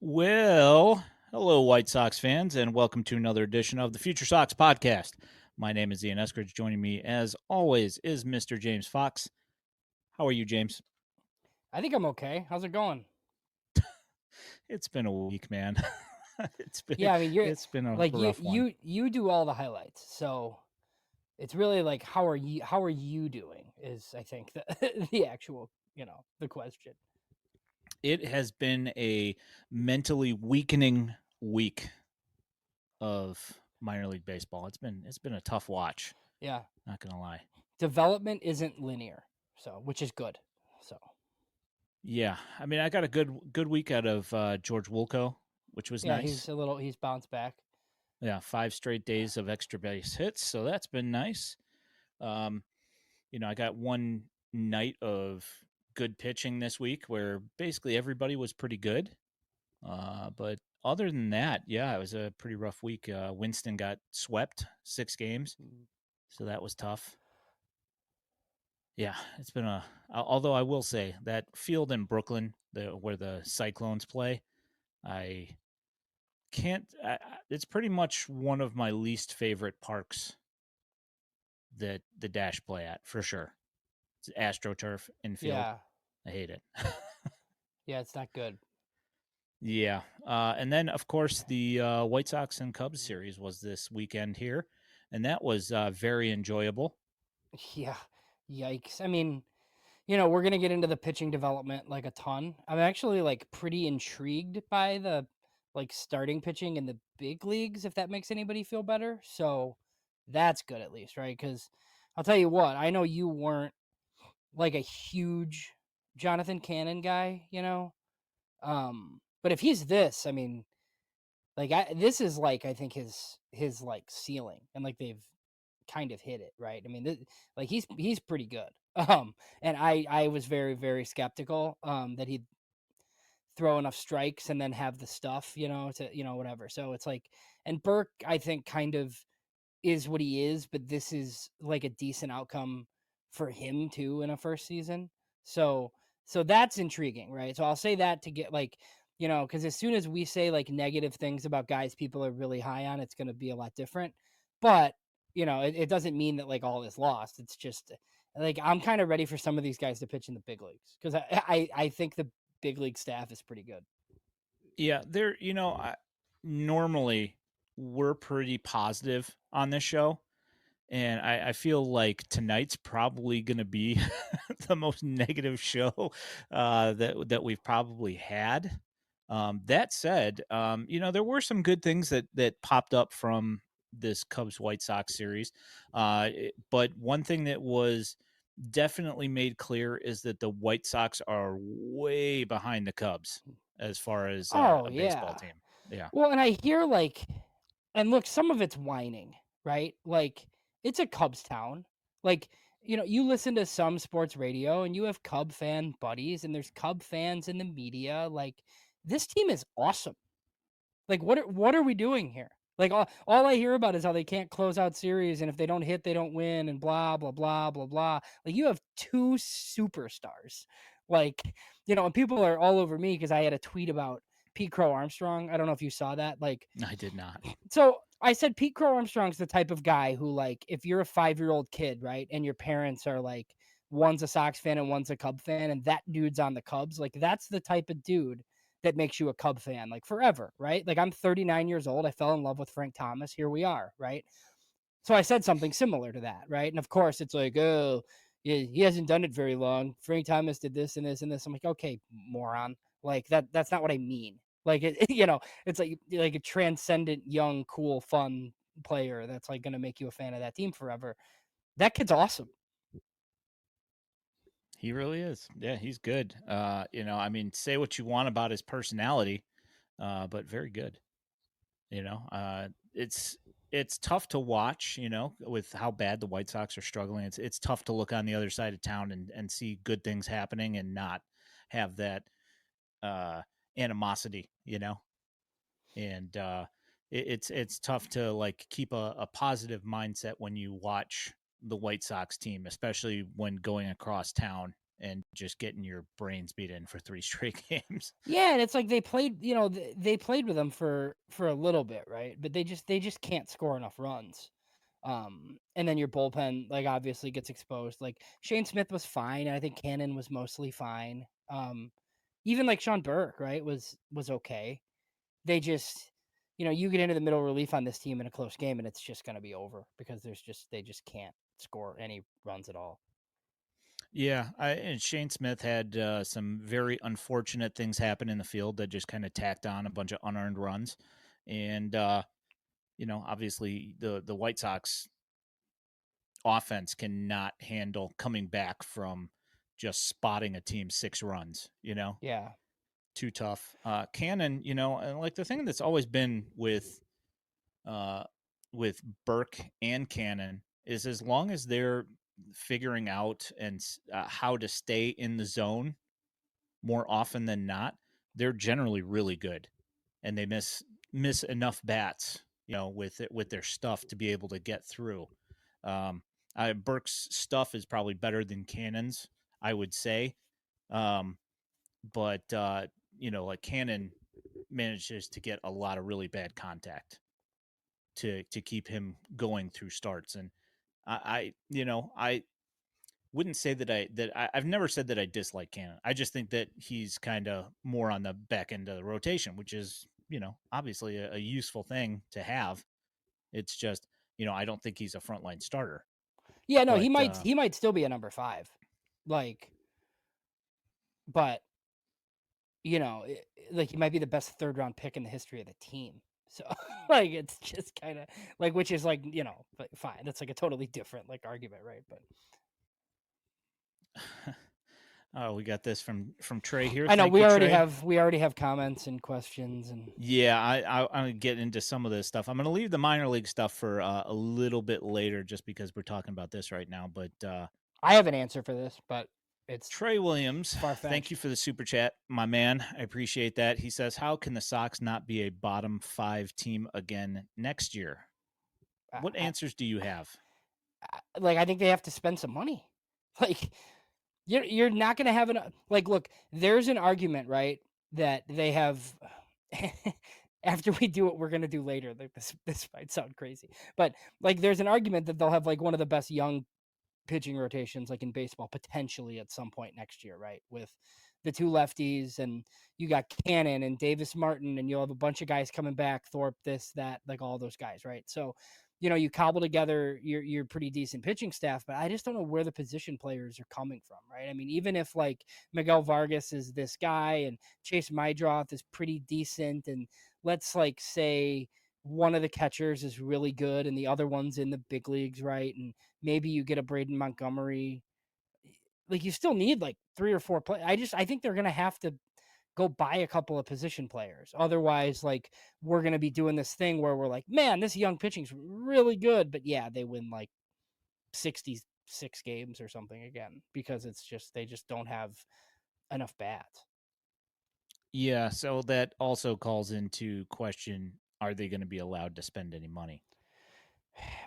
Well, hello, White Sox fans, and welcome to another edition of the FutureSox podcast. My name is Ian Eskridge. Joining me, as always, is Mr. James Fox. How are you, James? I think I'm okay. How's it going? It's been a week, man. it's been Yeah, I mean you're it's been a like you rough one. you you do all the highlights. So it's really like how are you doing is I think the the actual, the question. It has been a mentally weakening week of minor league baseball. It's been a tough watch. Yeah. Not gonna lie. Development isn't linear, so which is good. So Yeah, I mean, I got a good week out of George Wilco, which was yeah, nice. he's bounced back. Yeah, 5 straight days of extra base hits, so that's been nice. Um, I got one night of good pitching this week where basically everybody was pretty good. But other than that, yeah, it was a pretty rough week. Winston got swept 6 games, so that was tough. Yeah, it's been although I will say that field in Brooklyn, where the Cyclones play, I can't. It's pretty much one of my least favorite parks that the Dash play at for sure. It's AstroTurf infield. Yeah. I hate it. Yeah, it's not good. Yeah, and then of course the White Sox and Cubs series was this weekend here, and that was very enjoyable. Yeah. Yikes. I mean, we're going to get into the pitching development like a ton. I'm actually like pretty intrigued by the like starting pitching in the big leagues, if that makes anybody feel better. So that's good at least, right? Because I'll tell you what, I know you weren't like a huge Jonathan Cannon guy. But if he's this, I mean, this is like I think his like ceiling, and like they've kind of hit it, right? I mean, like he's pretty good. And I was very very skeptical that he'd throw enough strikes and then have the stuff, to whatever. So it's like, and Burke I think kind of is what he is, but this is like a decent outcome for him too in a first season. So so that's intriguing, right? So I'll say that to get like, because as soon as we say like negative things about guys people are really high on, it's going to be a lot different. But it doesn't mean that like all is lost. It's just like I'm kind of ready for some of these guys to pitch in the big leagues because I think the big league staff is pretty good. Yeah, normally we're pretty positive on this show, and I feel like tonight's probably going to be the most negative show that we've probably had. That said, there were some good things that popped up from this Cubs White Sox series, but one thing that was definitely made clear is that the White Sox are way behind the Cubs as far as Oh a baseball yeah. team. Yeah. Well, and I hear like, and look, some of it's whining, right? Like, it's a Cubs town. Like, you listen to some sports radio and you have Cub fan buddies, and there's Cub fans in the media. Like, this team is awesome. Like, what are we doing here? Like, all I hear about is how they can't close out series, and if they don't hit, they don't win, and blah blah blah blah blah. Like, you have two superstars, like, and people are all over me because I had a tweet about Pete Crow Armstrong. I don't know if you saw that. Like, I did not. so I said Pete Crow Armstrong's the type of guy who, like, if you're a 5-year-old kid, right, and your parents are like, one's a Sox fan and one's a Cub fan, and that dude's on the Cubs, like, that's the type of dude that makes you a Cub fan, like, forever, right? Like, I'm 39 years old. I fell in love with Frank Thomas. Here we are, right? So I said something similar to that, right? And of course, it's like, oh, he hasn't done it very long. Frank Thomas did this and this and this. I'm like, okay, moron. Like that's not what I mean. Like it's like a transcendent, young, cool, fun player that's like gonna make you a fan of that team forever. That kid's awesome. He really is. Yeah, he's good. I mean, say what you want about his personality, but very good. You know, it's tough to watch. With how bad the White Sox are struggling, it's tough to look on the other side of town and see good things happening and not have that uh, animosity. And it's tough to like keep a positive mindset when you watch the White Sox team, especially when going across town. and just getting your brains beat in for 3 straight games. Yeah, and it's like they played, they played with them for a little bit, right? But they just can't score enough runs. And then your bullpen, like, obviously gets exposed. Like, Shane Smith was fine, and I think Cannon was mostly fine. Even like Sean Burke, right, was okay. They just, you get into the middle relief on this team in a close game, and it's just going to be over because they just can't score any runs at all. Yeah, and Shane Smith had some very unfortunate things happen in the field that just kind of tacked on a bunch of unearned runs, and obviously the White Sox offense cannot handle coming back from just spotting a team 6 runs. Yeah, Too tough. Cannon, and like the thing that's always been uh, with Burke and Cannon is as long as they're figuring out and how to stay in the zone more often than not, they're generally really good, and they miss enough bats, with their stuff to be able to get through. Um, Burke's stuff is probably better than Cannon's, I would say, um, but like Cannon manages to get a lot of really bad contact to keep him going through starts, and I wouldn't say I've never said that I dislike Cannon. I just think that he's kind of more on the back end of the rotation, which is obviously a useful thing to have. It's just I don't think he's a frontline starter, yeah. No, he but might he might still be a number 5, like, but like, he might be the best third round pick in the history of the team. So like, it's just kind of like, which is like, like, fine. That's like a totally different like argument, right? But oh, we got this from Trey here. I know Thank we you, already Trey. have we already have comments and questions and Yeah, I'm gonna get into some of this stuff. I'm gonna leave the minor league stuff for a little bit later, just because we're talking about this right now. But I have an answer for this, but it's Trey Williams, far thank you fetched. for the super chat, my man. I appreciate that. He says, "How can the Sox not be a bottom 5 team again next year?" What I, answers do you have? like, I think they have to spend some money. Like, you're not going to have an like, look, there's an argument, right, that they have after we do what we're going to do later. Like, this might sound crazy, but like, there's an argument that they'll have like one of the best young pitching rotations like in baseball potentially at some point next year, right? With the 2 lefties, and you got Cannon and Davis Martin, and you'll have a bunch of guys coming back, Thorpe, this, that, like all those guys, right? So, you cobble together your pretty decent pitching staff, but I just don't know where the position players are coming from, right? I mean, even if like Miguel Vargas is this guy and Chase Mydroth is pretty decent, and let's like say one of the catchers is really good and the other one's in the big leagues, right? And maybe you get a Braden Montgomery. Like, you still need like 3 or 4 play. I think they're gonna have to go buy a couple of position players. Otherwise, like, we're gonna be doing this thing where we're like, man, this young pitching's really good, but yeah, they win like 66 games or something again because they just don't have enough bats. Yeah, so that also calls into question, are they going to be allowed to spend any money?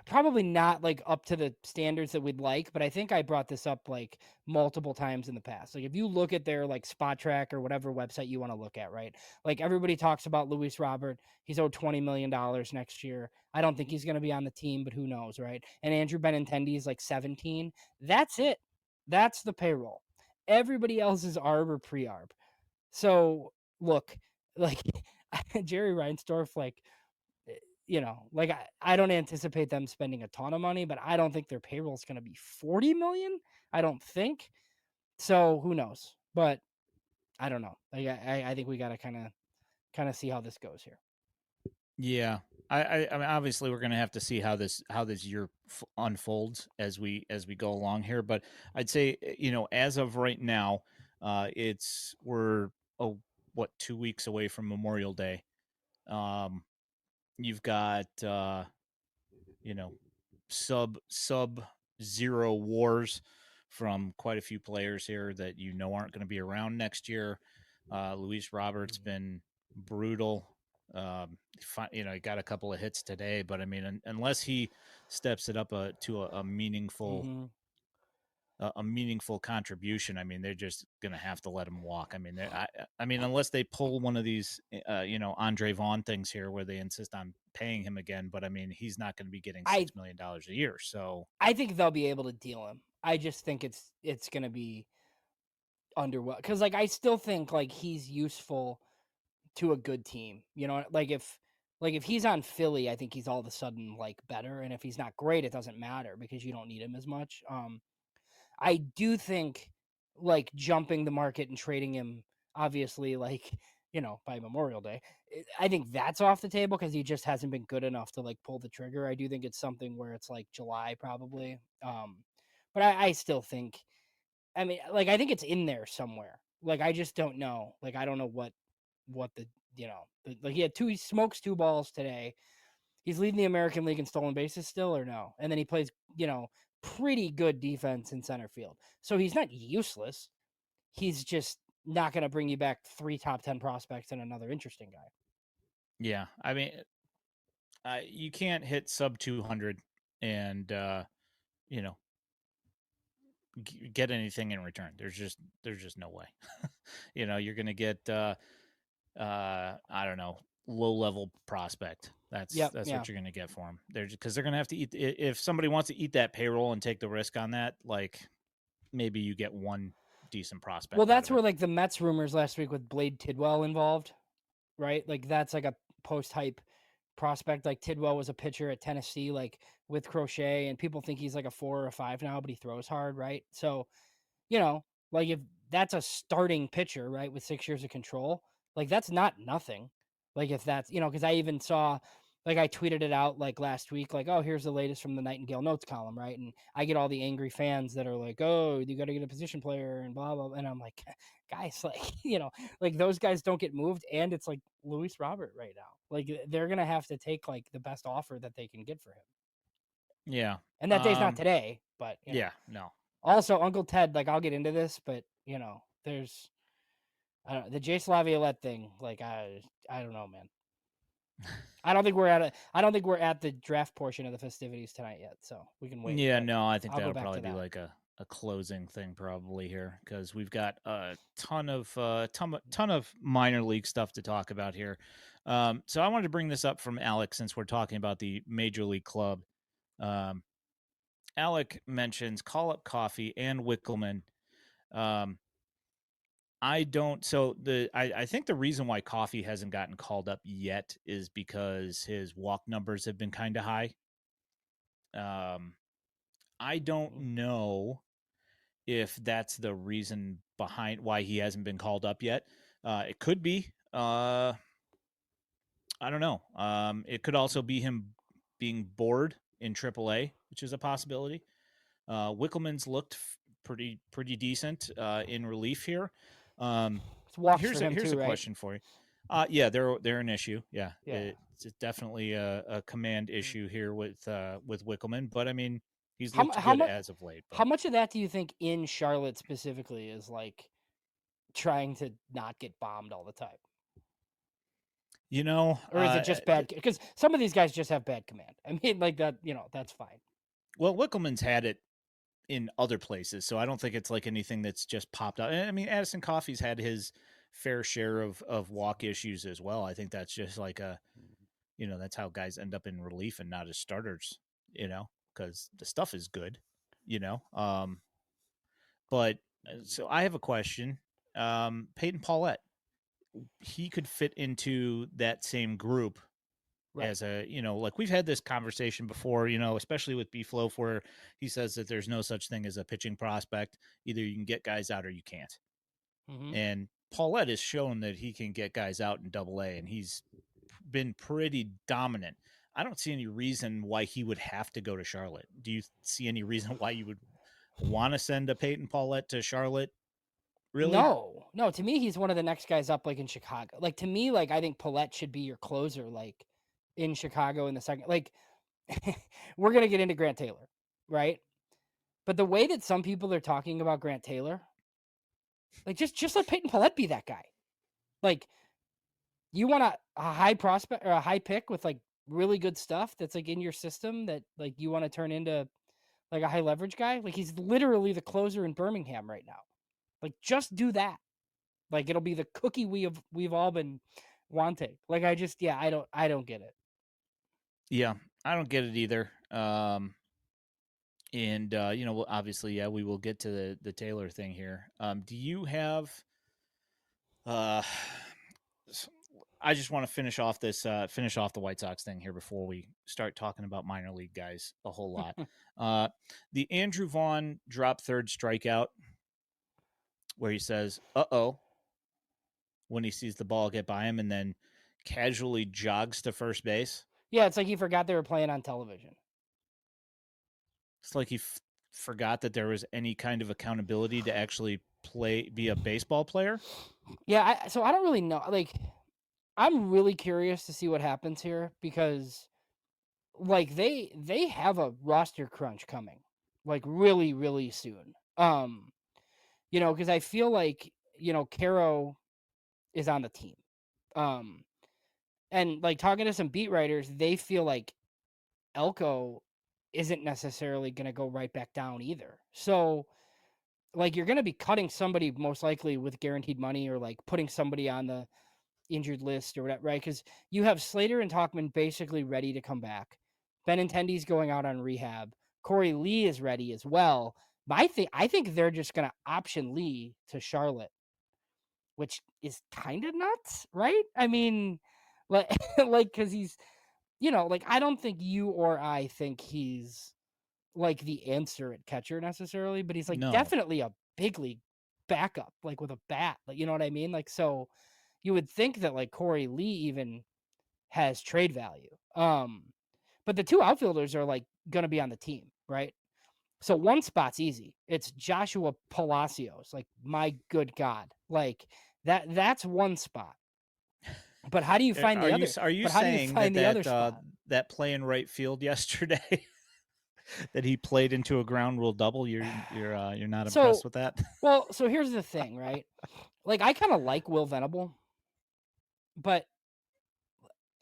Probably not like up to the standards that we'd like, but I think I brought this up like multiple times in the past. Like, if you look at their like Spot Track or whatever website you want to look at, right? Like, everybody talks about Luis Robert. He's owed $20 million next year. I don't think he's going to be on the team, but who knows, right? And Andrew Benintendi is like 17. That's it. That's the payroll. Everybody else is ARB or pre-ARB. So look, like, Jerry Reinsdorf, like, like, I don't anticipate them spending a ton of money, but I don't think their payroll is going to be 40 million. I don't think. So who knows? But I don't know. Like, I think we got to kind of see how this goes here. Yeah, I mean, obviously we're going to have to see how this year unfolds as we go along here. But I'd say as of right now, we're oh what 2 weeks away from Memorial Day. Um, you've got you know sub zero wars from quite a few players here that aren't going to be around next year. Luis Roberts been brutal. He got a couple of hits today, but I mean, unless he steps it up to a meaningful Mm-hmm. a meaningful contribution, I mean, they're just going to have to let him walk. I mean, I mean, unless they pull one of these, Andre Vaughn things here where they insist on paying him again. But I mean, he's not going to be getting I $6 million a year. So I think they'll be able to deal him. I just think it's going to be underwhelming because like I still think like he's useful to a good team. You know, like if he's on Philly, I think he's all of a sudden like better, and if he's not great, it doesn't matter because you don't need him as much. I do think like jumping the market and trading him, obviously, like by Memorial Day, I think that's off the table because he just hasn't been good enough to like pull the trigger. I do think it's something where it's like July probably. But I still think, I mean, like I think it's in there somewhere. Like I just don't know. Like I don't know what the like he smokes 2 balls today. He's leading the American League in stolen bases still or no? And then he plays, pretty good defense in center field. So he's not useless. He's just not going to bring you back 3 top 10 prospects and another interesting guy. yeah, I mean, you can't hit sub 200 and you know get anything in return. There's just no way. You're gonna get I don't know, low level prospect. That's Yep. that's Yeah. what you're gonna get for them. Because they're gonna have to eat. If somebody wants to eat that payroll and take the risk on that, like maybe you get one decent Well, prospect out that's of it. where like the Mets rumors last week with Blade Tidwell involved, right? Like that's like a post hype prospect. Like Tidwell was a pitcher at Tennessee, like with Crochet, and people think he's like a 4 or a 5 now, but he throws hard, right? So like if that's a starting pitcher, right, with 6 years of control, like that's not nothing. Like if that's, because I even saw, like I tweeted it out like last week, like, oh, here's the latest from the Nightingale Notes column, right? And I get all the angry fans that are like, oh, you got to get a position player and blah, blah, blah. And I'm like, guys, like, like those guys don't get moved. And it's like Luis Robert right now. Like they're going to have to take like the best offer that they can get for him. Yeah. And that day's not today, but, Yeah. No. also, Uncle Ted, like I'll get into this, but there's I don't know, the Jace Laviolette thing. Like I don't know, man. I don't think we're at the draft portion of the festivities tonight yet, so we can wait. Yeah. But No. I think I'll go that'll back probably to be that. like a closing thing probably here because we've got a ton of minor league stuff to talk about here. So I wanted to bring this up from Alex since we're talking about the major league club. Um, Alec mentions Call Up Coffee and Wickelman. Um, I don't. So I think the reason why Coffee hasn't gotten called up yet is because his walk numbers have been kind of high. Um, I don't know if that's the reason behind why he hasn't been called up yet. It could be. I don't know. It could also be him being bored in AAA, which is a possibility. Wickelman's looked pretty decent in relief here. It's walks for Here's a him here's too, a right? question for you. Yeah, they're an issue. Yeah, Yeah. it's definitely a command issue here with Wickelman. But I mean, he's How looked how good much as of late. how But much of that do you think in Charlotte specifically is like trying to not get bombed all the time, you know, or is it just bad? Because some of these guys just have bad command. I mean, like that. That's fine. well, Wickelman's had it in other places, so I don't think it's like anything that's just popped up. I mean, Addison Coffey's had his fair share of walk issues as well. I think that's just like that's how guys end up in relief and not as starters, because the stuff is good, you know. But so I have a question. Peyton Paulette, he could fit into that same group Right. as like we've had this conversation before, especially with Beefloaf, where he says that there's no such thing as a pitching prospect. Either you can get guys out or you can't. Mm-hmm. And Paulette has shown that he can get guys out in Double-A, and he's been pretty dominant. I don't see any reason why he would have to go to Charlotte. Do you see any reason why you would want to send a Peyton Paulette to Charlotte? Really? No. To me, he's one of the next guys up, like in Chicago. Like to me, like I think Paulette should be your closer, like in Chicago in the second. Like we're gonna get into Grant Taylor, right? But the way that some people are talking about Grant Taylor, like just let Peyton Paulette be that guy. Like you want a high prospect or a high pick with like really good stuff that's like in your system that like you want to turn into like a high leverage guy. Like he's literally the closer in Birmingham right now. Like just do that. Like it'll be the cookie we've all been wanting. Like I don't get it. Yeah, I don't get it either. And obviously, yeah, we will get to the Taylor thing here. Do you have? Uh, I just want to finish off the White Sox thing here before we start talking about minor league guys a whole lot. Uh, the Andrew Vaughn drop third strikeout, where he says, "Uh oh," when he sees the ball get by him, and then casually jogs to first base. Yeah, it's like he forgot they were playing on television. It's like he forgot that there was any kind of accountability to actually be a baseball player. Yeah, so I don't really know. Like, I'm really curious to see what happens here because, like, they have a roster crunch coming, like really really soon. Because I feel like Caro is on the team, um, and like talking to some beat writers, they feel like Elko isn't necessarily going to go right back down either. So like you're going to be cutting somebody most likely with guaranteed money or like putting somebody on the injured list or whatever, right? Because you have Slater and Talkman basically ready to come back. Benintendi's going out on rehab. Corey Lee is ready as well. But I think they're just going to option Lee to Charlotte, which is kind of nuts, right? I mean, like, like because he's, like I don't think you or I think he's like the answer at catcher necessarily, but he's like No, definitely a big league backup, like with a bat, like you know what I mean? Like so you would think that like Corey Lee even has trade value. But the two outfielders are like gonna be on the team, right? So one spot's easy. It's Joshua Palacios. Like my good God. Like that's one spot. But how do you find the other? are you But how do you saying that find the other spot? that play in right field yesterday that he played into a ground rule double? You're not impressed So with that? so here's the thing, right? Like I kind of like Will Venable, but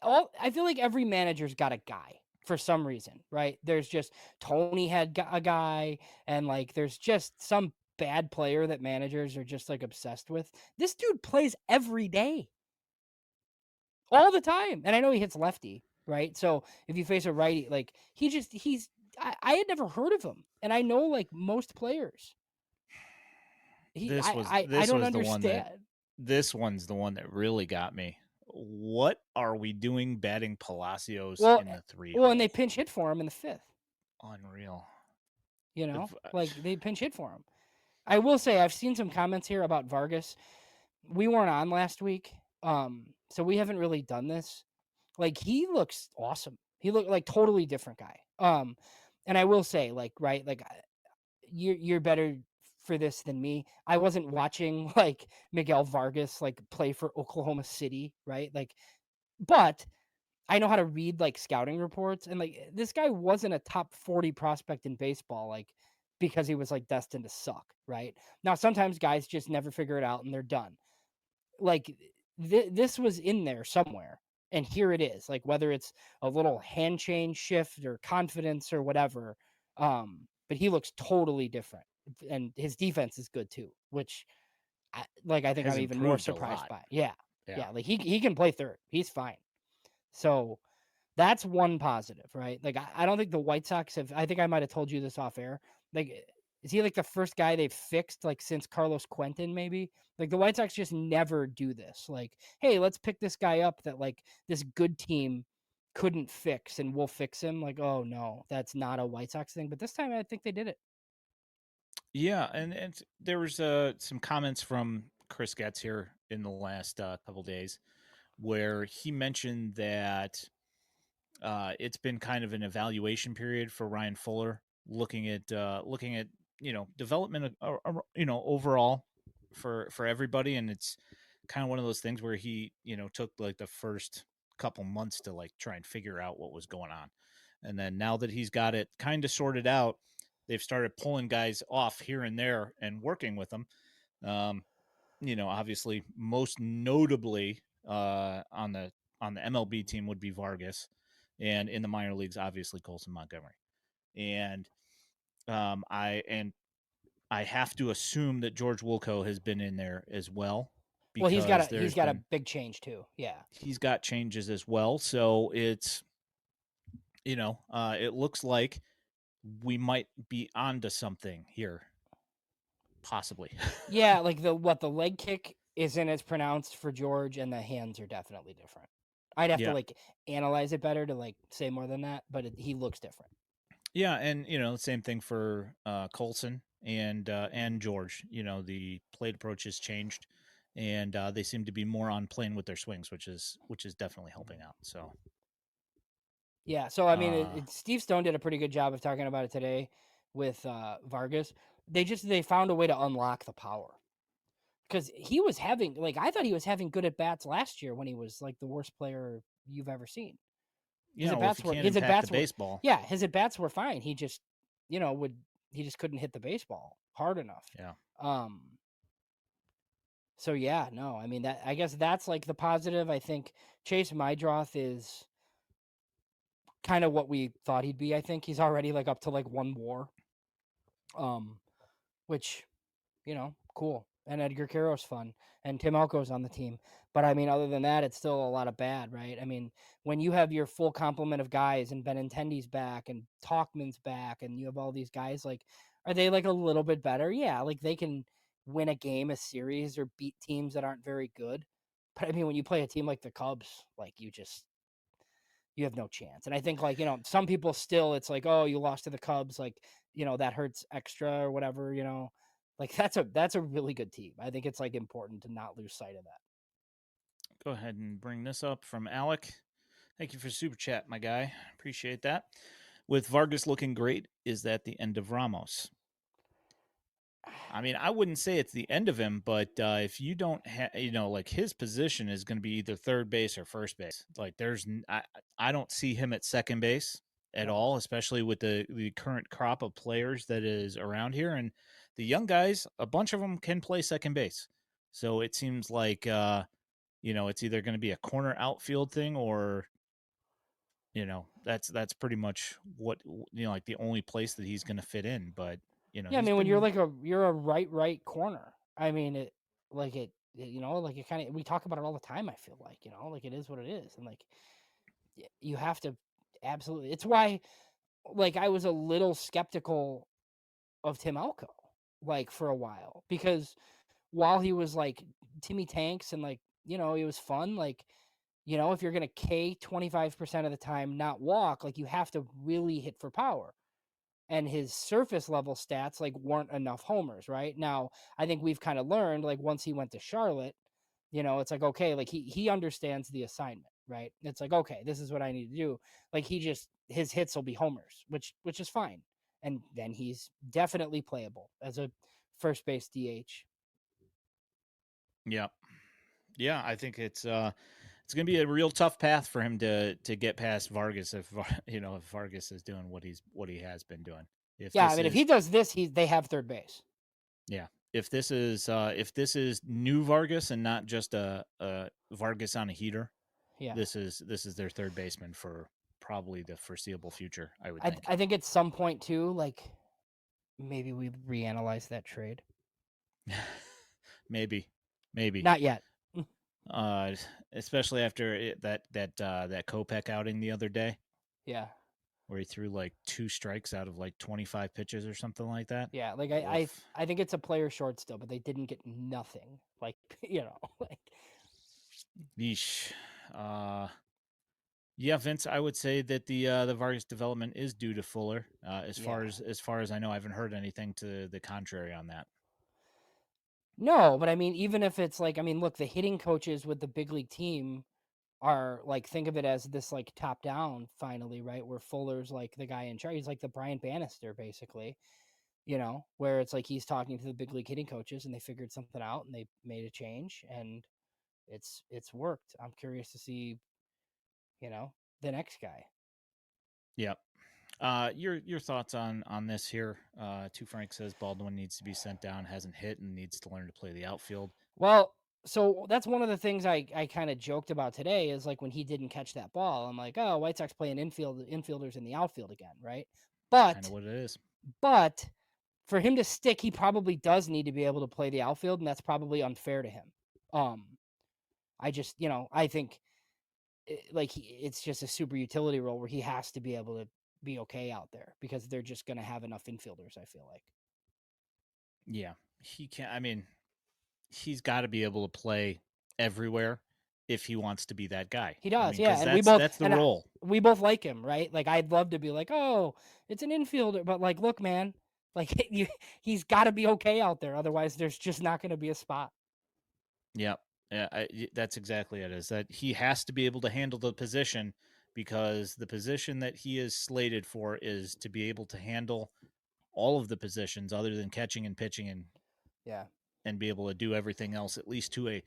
I feel like every manager's got a guy for some reason, right? There's just Tony had a guy, and like there's just some bad player that managers are just like obsessed with. This dude plays every day, all the time, and I know he hits lefty, right? So if you face a righty, like I had never heard of him, and I know like most players. I This don't was the one that understand. this one's the one that really got me. What are we doing batting Palacios Well, in the three and they hole? pinch hit for him in the fifth. Unreal. Like they pinch hit for him. I will say I've seen some comments here about Vargas. We weren't on last week, so we haven't really done this. Like he looks awesome. He looked like totally different guy. And I will say, like, right, like you're better for this than me. I wasn't watching like Miguel Vargas like play for Oklahoma City, right? Like, but I know how to read like scouting reports, and like this guy wasn't a top 40 prospect in baseball, like because he was like destined to suck, right? Now sometimes guys just never figure it out and they're done. Like this was in there somewhere, and here it is. Like whether it's a little hand change shift or confidence or whatever, but he looks totally different, and his defense is good too, which I think Has I'm even more improved a surprised lot. by. Yeah, Yeah. yeah, like he can play third. He's fine. So that's one positive, right? Like I don't think the White Sox have. I think I might have told you this off air. Like, is he like the first guy they've fixed like since Carlos Quentin? Maybe like the White Sox just never do this. Like, hey, let's pick this guy up that like this good team couldn't fix, and we'll fix him. Like, oh no, that's not a White Sox thing. But this time, I think they did it. Yeah, and there was some comments from Chris Getz here in the last couple days where he mentioned that it's been kind of an evaluation period for Ryan Fuller, looking at development, overall for everybody, and it's kind of one of those things where he took like the first couple months to like try and figure out what was going on, and then now that he's got it kind of sorted out, they've started pulling guys off here and there and working with them. Um, obviously, most notably on the MLB team would be Vargas, and in the minor leagues, obviously Colson Montgomery. And I have to assume that George Wilco has been in there as well, Well, because he's there's got a been big change too. Yeah. he's got changes as well. So it's, it looks like we might be onto something here, possibly. Yeah, like the leg kick isn't as pronounced for George, and the hands are definitely different. I'd have to Yeah. like analyze it better to like say more than that, but he looks different. Yeah, and same thing for Colson and George. The plate approach has changed, and they seem to be more on plane with their swings, which is definitely helping out. So, Yeah, so I mean, uh, Steve Stone did a pretty good job of talking about it today with Vargas. They found a way to unlock the power because he was having like I thought he was having good at bats last year when he was like the worst player you've ever seen. well, if you can't impact the baseball, His at bats were fine. He just would he just couldn't hit the baseball hard enough. yeah, Um, so yeah, no, I mean that I guess that's like the positive. I think Chase Mydroth is kind of what we thought he'd be. I think he's already like up to like one WAR. Um, which, cool. And Edgar Caro's fun. And Tim Elko's on the team. But I mean, other than that, it's still a lot of bad, right? I mean, when you have your full complement of guys and Benintendi's back and Talkman's back and you have all these guys, like, are they like a little bit better? Yeah, like they can win a game, a series, or beat teams that aren't very good. But I mean, when you play a team like the Cubs, like you have no chance. And I think like, some people still it's like, oh, you lost to the Cubs, like, that hurts extra or whatever, Like that's a really good team. I think it's like important to not lose sight of that. go ahead and bring this up from Alec. Thank you for super chat, my guy. Appreciate that. With Vargas looking great, is that the end of Ramos? I mean, I wouldn't say it's the end of him, but if you don't have, like his position is going to be either third base or first base. Like, I don't see him at second base at No. all, especially with the current crop of players that is around here. And the young guys, a bunch of them can play second base. So it seems like, it's either going to be a corner outfield thing or, that's pretty much what, like the only place that he's going to fit in. But, Yeah, I he's mean when you're been, like you're a right corner. I mean like it kind of we talk about it all the time, I feel like, like it is what it is. And like you have to absolutely it's why like I was a little skeptical of Tim Elko, like for a while, because while he was like Timmy Tanks and like, he was fun, like, if you're going to K 25% of the time, not walk, like you have to really hit for power. And his surface level stats like weren't enough homers, right? Now, I think we've kind of learned like once he went to Charlotte, it's like, okay, like he understands the assignment, right? It's like, okay, this is what I need to do. Like his hits will be homers, which is fine. And then he's definitely playable as a first base DH. yeah. Yeah, I think it's going to be a real tough path for him to get past Vargas if if Vargas is doing what he has been doing. If Yeah, I this mean, if he is does this, they have third base. yeah, if this is new Vargas and not just a Vargas on a heater, Yeah, this is their third baseman for probably the foreseeable future, I would I think. I think at some point too, like maybe we reanalyze that trade. maybe, maybe. Not yet. Uh, especially after that Kopech outing the other day, Yeah, where he threw like 2 strikes out of like 25 pitches or something like that. yeah. Like Woof. I think it's a player short still, but they didn't get nothing. Like like Yeesh. Uh, yeah, Vince, I would say that the Vargas development is due to Fuller. yeah. As far as I know, I haven't heard anything to the contrary on that. No, but I mean, even if it's like, I mean, look, the hitting coaches with the big league team are like, think of it as this like top down finally, right? Where Fuller's like the guy in charge. He's like the Brian Bannister, basically, where it's like he's talking to the big league hitting coaches and they figured something out and they made a change and it's worked. I'm curious to see, the next guy. Yep. Your thoughts on this here? Two Frank says Baldwin needs to be sent down, hasn't hit, and needs to learn to play the outfield. Well, so that's one of the things I kind of joked about today is like when he didn't catch that ball, I'm like, oh, White Sox playing infielders in the outfield again, right? Kind But of what it is. But for him to stick, he probably does need to be able to play the outfield, and that's probably unfair to him. I just, I think like it's just a super utility role where he has to be able to be okay out there because they're just going to have enough infielders, I feel like. Yeah, he can't. I mean, he's got to be able to play everywhere if he wants to be that guy. He I does, mean, yeah, because and that's the and role. we both like him, right? Like I'd love to be like, oh, it's an infielder, but like, look, man, like he's got to be okay out there, otherwise there's just not going to be a spot. Yeah, yeah, that's exactly it. Is that he has to be able to handle the position because the position that he is slated for is to be able to handle all of the positions other than catching and pitching Yeah, and be able to do everything else at least to a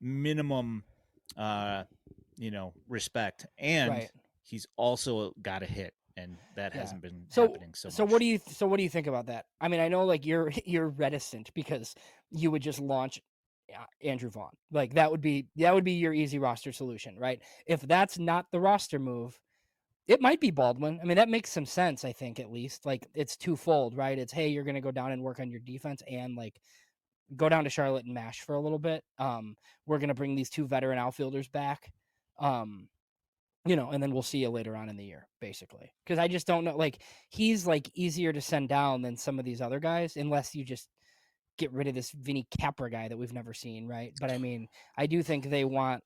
minimum uh respect, and right. he's also got to hit, and that Yeah. hasn't been So happening so so what much. do you so what do you think about that? I mean, I know like you're reticent because you would just launch Andrew Vaughn. Like that would be your easy roster solution, right? If that's not the roster move, it might be Baldwin. I mean, that makes some sense, I think at least. Like it's twofold, right? It's hey, you're going to go down and work on your defense and like go down to Charlotte and mash for a little bit. We're going to bring these two veteran outfielders back. Um and then we'll see you later on in the year, basically. Because I just don't know. Like, he's like easier to send down than some of these other guys, unless you just get rid of this Vinny Capra guy that we've never seen, right? But I mean, I do think they want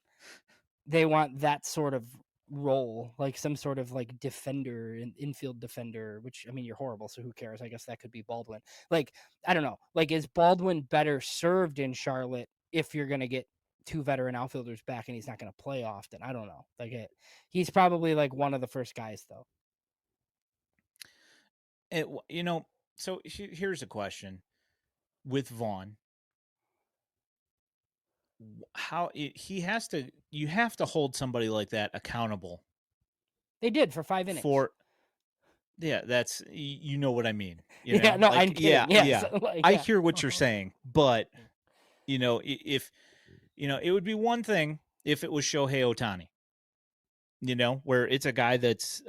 that sort of role, like some sort of like defender, infield defender. Which I mean, you're horrible, so who cares? I guess that could be Baldwin. Like, I don't know. Like, is Baldwin better served in Charlotte if you're gonna get two veteran outfielders back and he's not going to play often? I don't know. He's probably like one of the first guys though. it you know so here's a question with Vaughn. He has to, you have to hold somebody like that accountable They did for 5 innings. for, yeah, that's, you know what I mean, Yeah, no, like, I'm kidding. Yes, yeah, like I yeah. hear what you're saying, but if it would be one thing if it was Shohei Otani, where it's a guy that's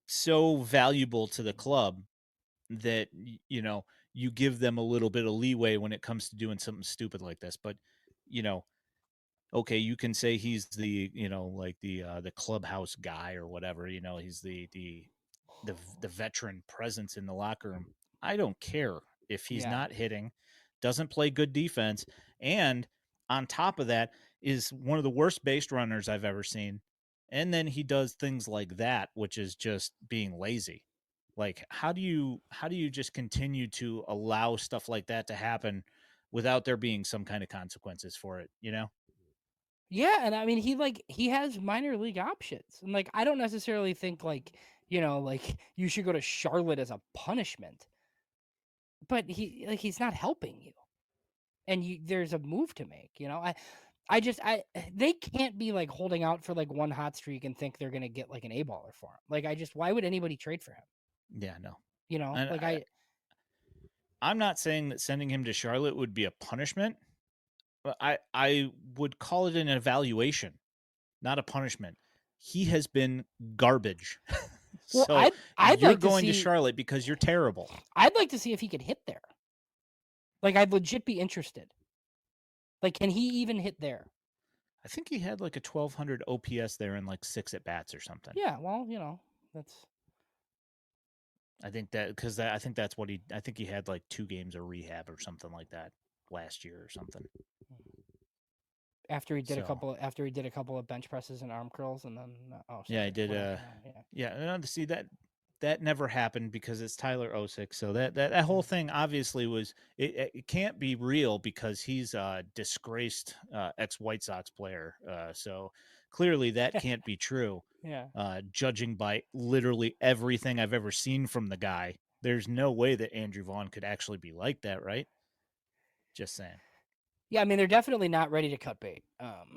so valuable to the club that you give them a little bit of leeway when it comes to doing something stupid like this. But you know okay, you can say he's the, like the clubhouse guy or whatever, he's the veteran presence in the locker room. I don't care if he's Yeah. not hitting, doesn't play good defense, and on top of that is one of the worst base runners I've ever seen. And then he does things like that, which is just being lazy. Like, how do you just continue to allow stuff like that to happen without there being some kind of consequences for it, Yeah, and I mean he has minor league options. And like I don't necessarily think like you should go to Charlotte as a punishment. But he's not helping you. And there's a move to make, I they can't be like holding out for like one hot streak and think they're going to get like an A-baller for him. Like why would anybody trade for him? Yeah, no. Like I'm not saying that sending him to Charlotte would be a punishment, but I would call it an evaluation, not a punishment. He has been garbage. well, So I'd you're like to going to see Charlotte because you're terrible. I'd like to see if he could hit there. Like I'd legit be interested. Like can he even hit there? I think he had like a 1200 OPS there and like 6 at bats or something. Yeah, well, that's I think that's what I think he had like 2 games of rehab or something like that last year or something. So after he did a couple of bench presses and arm curls and then yeah, I did. whatever. See that never happened because it's Tyler Osick. So that whole thing obviously was, it can't be real because he's a disgraced ex White Sox player. So clearly that can't be true. Yeah. Judging by literally everything I've ever seen from the guy, there's no way that Andrew Vaughn could actually be like that, right? Just saying. Yeah, I mean they're definitely not ready to cut bait,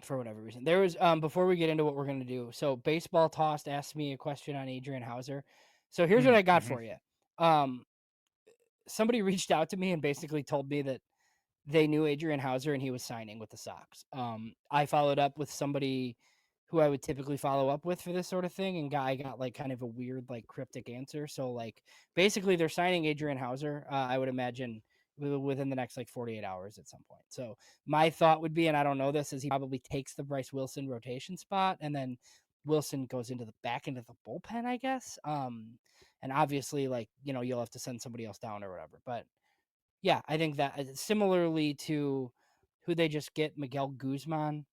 for whatever reason. There was before we get into what we're gonna do. So baseball tossed asked me a question on Adrian Hauser. So here's what I got Mm-hmm. for you. Um, Somebody reached out to me and basically told me that they knew Adrian Hauser and he was signing with the Sox. I followed up with somebody who I would typically follow up with for this sort of thing, and I got like kind of a weird, like cryptic answer. So like basically they're signing Adrian Hauser, I would imagine within the next like 48 hours at some point. So my thought would be, and I don't know this, is he probably takes the Bryce Wilson rotation spot, and then Wilson goes into the back end of the bullpen, I guess. And obviously, like, you'll have to send somebody else down or whatever. But yeah, I think that similarly to who they just get, Miguel Guzman.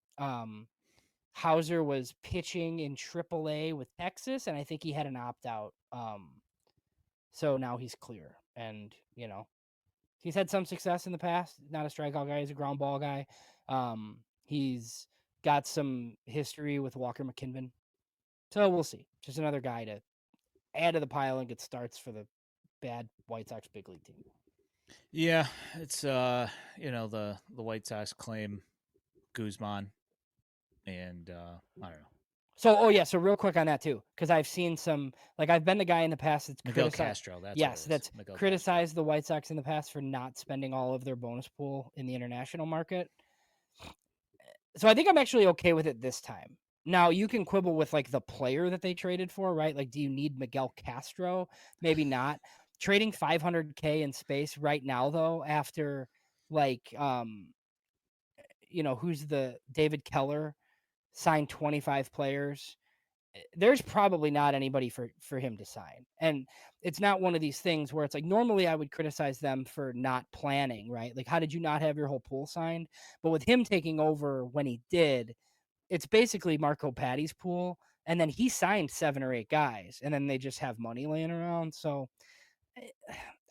Hauser was pitching in AAA with Texas, and I think he had an opt out. So now he's clear, and he's had some success in the past. Not a strikeout guy; he's a ground ball guy. He's got some history with Walker McKinnon, so we'll see. Just another guy to add to the pile and get starts for the bad White Sox big league team. Yeah, it's the White Sox claim Guzman, and I don't know. So real quick on that too, because I've seen some, like, I've been the guy in the past that's Miguel criticized. Castro, that's what it Yes, is. that's Miguel Castro. criticized the White Sox in the past for not spending all of their bonus pool in the international market. So I think I'm actually okay with it this time. Now you can quibble with like the player that they traded for, right? Like, do you need Miguel Castro? Maybe not. Trading 500K in space right now, though, after like who's the David Keller signed 25 players. There's probably not anybody for him to sign. And it's not one of these things where it's like, normally I would criticize them for not planning, right? Like, how did you not have your whole pool signed? But with him taking over when he did, it's basically Marco Patty's pool. And then he signed 7 or 8 guys, and then they just have money laying around. So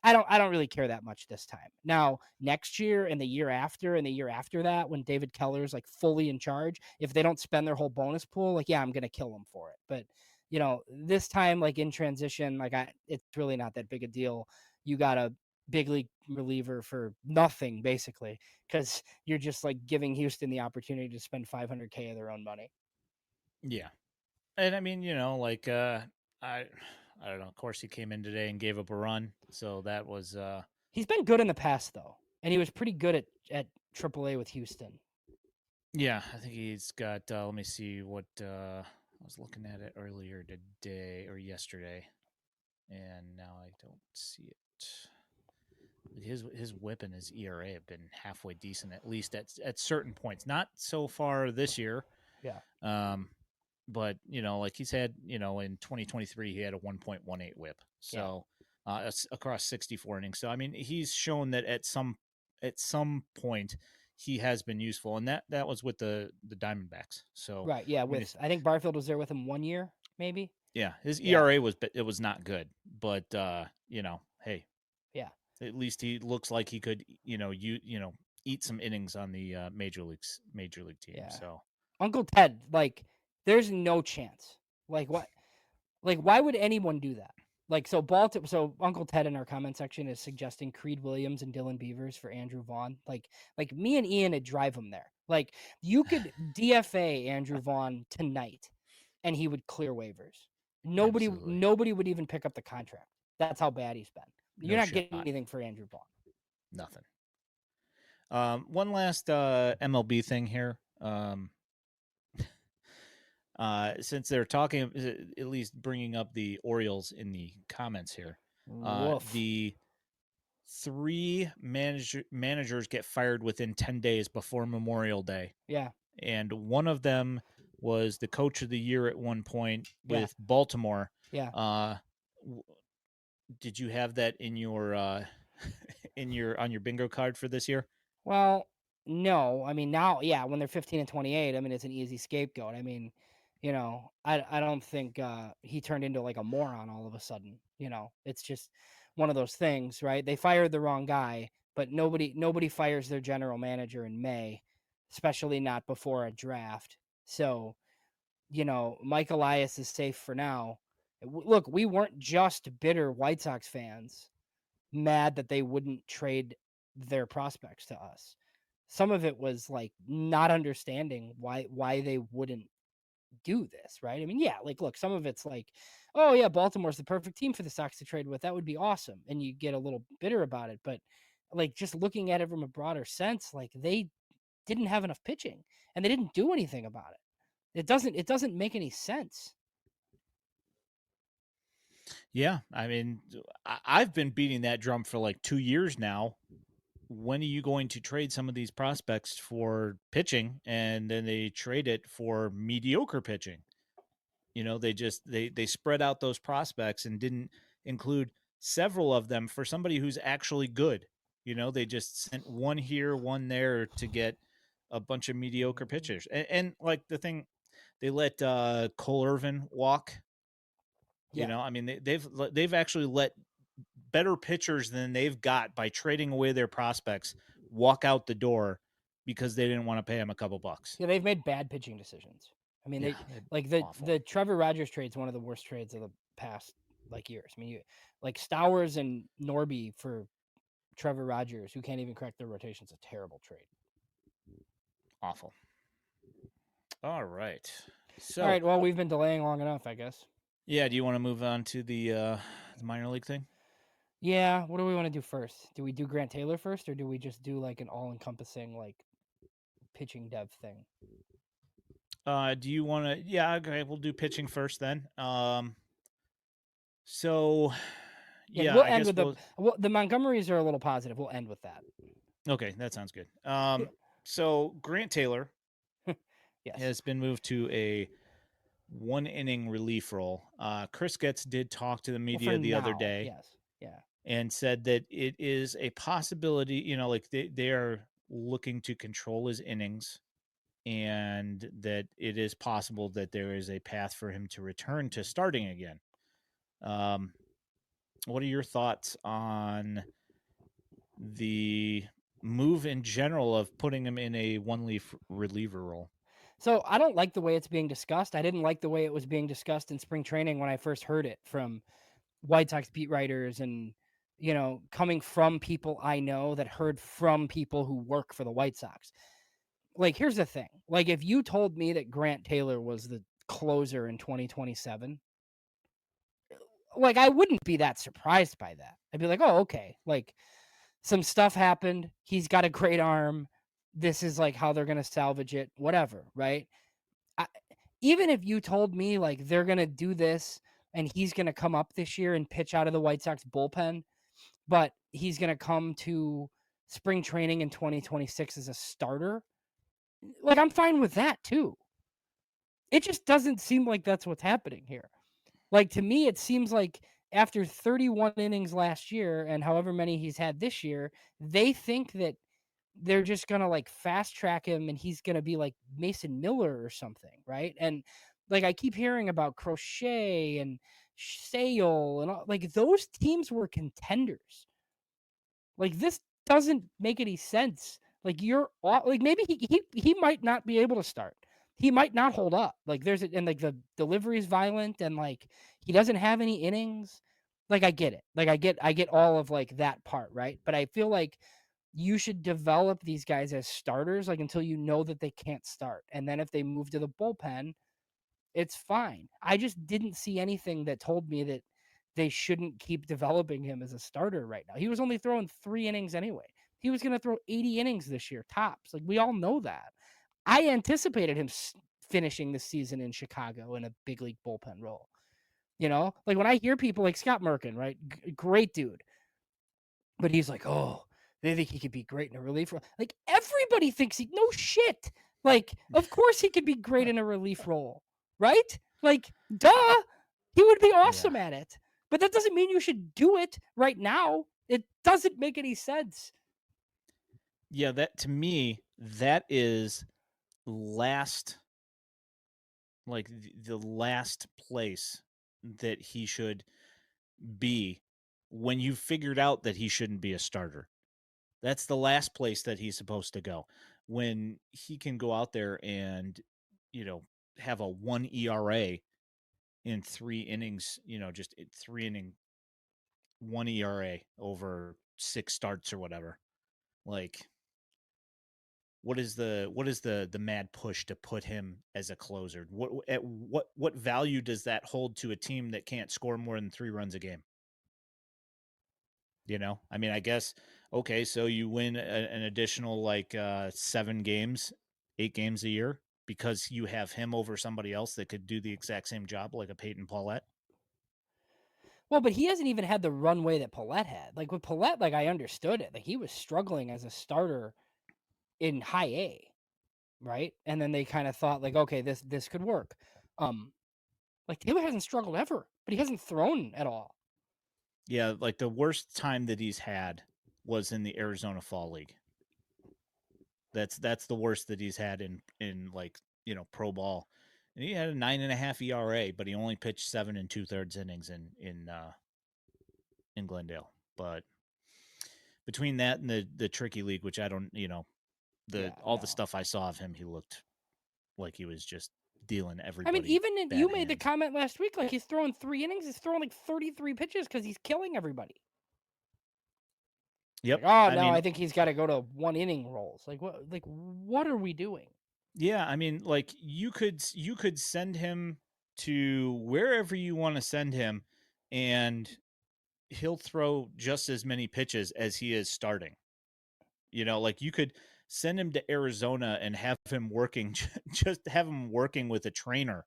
I don't really care that much this time. Now, next year and the year after and the year after that, when David Keller's like fully in charge, if they don't spend their whole bonus pool, like, yeah, I'm going to kill them for it. But, this time, like in transition, like it's really not that big a deal. You got a big league reliever for nothing, basically, because you're just like giving Houston the opportunity to spend 500K of their own money. Yeah, and I mean, I don't know. Of course, he came in today and gave up a run, so that was He's been good in the past, though, and he was pretty good at AAA with Houston. yeah. I think he's got. Let me see what I was looking at it earlier today or yesterday, and now I don't see it. His whip and his ERA have been halfway decent, at least at certain points. Not so far this year. Yeah. But like he's had, in 2023 he had a 1.18 whip. So across 64 innings. So I mean, he's shown that at some point he has been useful, and that was with the Diamondbacks. So right, yeah. I think Barfield was there with him 1 year, maybe. Yeah, his ERA was not good, but hey, yeah, at least he looks like he could, eat some innings on the major league team. yeah. So Uncle Ted, like, there's no chance. Like, what? Like, why would anyone do that? Like, so Uncle Ted in our comment section is suggesting Creed Williams and Dylan Beavers for Andrew Vaughn. Like me and Ian would drive him there. Like, you could DFA Andrew Vaughn tonight, and he would clear waivers. absolutely. Nobody would even pick up the contract. That's how bad he's been. You're No not shot. getting anything for Andrew Vaughn. Nothing. One last MLB thing here. Since they're talking, at least bringing up the Orioles in the comments here, the 3 managers get fired within 10 days before Memorial Day. Yeah. And one of them was the coach of the year at one point with Baltimore. Yeah. Did you have that in your on your bingo card for this year? Well, no. I mean, now, yeah, when they're 15 and 28, I mean, it's an easy scapegoat. I mean, I don't think he turned into like a moron all of a sudden. It's just one of those things, right? They fired the wrong guy, but nobody fires their general manager in May, especially not before a draft. So, Mike Elias is safe for now. Look, we weren't just bitter White Sox fans mad that they wouldn't trade their prospects to us. Some of it was like not understanding why they wouldn't do this, right? I mean, yeah, like, look, some of it's like, oh yeah, Baltimore's the perfect team for the Sox to trade with. That would be awesome, and you get a little bitter about it. But like, just looking at it from a broader sense, like, they didn't have enough pitching, and they didn't do anything about it. It doesn't make any sense. Yeah, I mean, I've been beating that drum for like 2 years now. When are you going to trade some of these prospects for pitching? And then they trade it for mediocre pitching. They spread out those prospects and didn't include several of them for somebody who's actually good. They just sent one here, one there to get a bunch of mediocre pitchers. And like the thing, they let Cole Irvin walk. Yeah. I mean, they've actually let better pitchers than they've got by trading away their prospects walk out the door because they didn't want to pay him a couple bucks. Yeah, they've made bad pitching decisions. I mean, Yeah, they like the awful. the Trevor Rogers trade's one of the worst trades of the past like years. I mean, like Stowers and Norby for Trevor Rogers, who can't even crack their rotation, is a terrible trade. Awful. All right. All So, right, well, we've been delaying long enough, I guess. yeah, do you want to move on to the minor league thing? Yeah, what do we want to do first? Do we do Grant Taylor first, or do we just do like an all-encompassing like pitching dev thing? Do you want to? Yeah, okay, we'll do pitching first then. So, Yeah, yeah, we'll I end guess with the Montgomerys are a little positive. We'll end with that. okay, that sounds good. So Grant Taylor Yes. has been moved to a 1 inning relief role. Chris Getz did talk to the Well, for media the other now, day yes. Yeah. and said that it is a possibility, like they are looking to control his innings and that it is possible that there is a path for him to return to starting again. Um, what are your thoughts on the move in general of putting him in a one leaf reliever role? So I don't like the way it's being discussed. I didn't like the way it was being discussed in spring training when I first heard it from White Sox beat writers and, coming from people I know that heard from people who work for the White Sox. Like, here's the thing. Like, if you told me that Grant Taylor was the closer in 2027, like, I wouldn't be that surprised by that. I'd be like, oh, okay. Like, some stuff happened. He's got a great arm. This is like how they're going to salvage it, whatever, right? I, even if you told me like they're going to do this and he's going to come up this year and pitch out of the White Sox bullpen, but he's going to come to spring training in 2026 as a starter, like I'm fine with that too. It just doesn't seem like that's what's happening here. Like to me, it seems like after 31 innings last year and however many he's had this year, they think that they're just gonna like fast track him and he's gonna be like Mason Miller or something, right? And like I keep hearing about Crochet and Sale and all, like those teams were contenders. Like this doesn't make any sense. Like like maybe he might not be able to start. He might not hold up. Like and like the delivery is violent and like he doesn't have any innings. Like I get it. Like I get all of like that part, right? But I feel like you should develop these guys as starters like until you know that they can't start. And then if they move to the bullpen, it's fine. I just didn't see anything that told me that they shouldn't keep developing him as a starter right now. He was only throwing 3 innings anyway. He was going to throw 80 innings this year, tops. Like we all know that. I anticipated him finishing the season in Chicago in a big league bullpen role. Like when I hear people like Scott Merkin, right? Great dude. But he's like, "Oh, they think he could be great in a relief role." Like everybody thinks no shit. Like, of course he could be great in a relief role, right? Like, duh, he would be Yeah. awesome at it. But that doesn't mean you should do it right now. It doesn't make any sense. Yeah, that to me, that is last like the last place that he should be when you figured out that he shouldn't be a starter. That's the last place that he's supposed to go. When he can go out there and, you know, have a 1 ERA in 3 innings, just 3 inning 1 ERA over 6 starts or whatever. Like what is the mad push to put him as a closer? What value does that hold to a team that can't score more than 3 runs a game? I mean, I guess okay, so you win an additional like 7 games, 8 games a year. because you have him over somebody else that could do the exact same job, like a Peyton Paulette. Well, but he hasn't even had the runway that Paulette had. Like with Paulette, like I understood it. Like he was struggling as a starter in high A, right? And then they kind of thought like, okay, this could work. Like Taylor hasn't struggled ever, but he hasn't thrown at all. Yeah, like the worst time that he's had was in the Arizona Fall League. That's the worst that he's had in like, pro ball. And he had a 9.5 ERA, but he only pitched 7 2/3 innings in Glendale. But between that and the tricky league, which I don't, Yeah, all the no. stuff I saw of him, he looked like he was just dealing I mean, everybody even you bad made the hands. comment last week, like he's throwing 3 innings, he's throwing like 33 pitches because he's killing everybody. Yep. Like, oh I no, mean, I think he's got to go to 1 inning rolls. Like what are we doing? yeah, I mean, like you could send him to wherever you want to send him, and he'll throw just as many pitches as he is starting. Like you could send him to Arizona and have him working, just have him working with a trainer,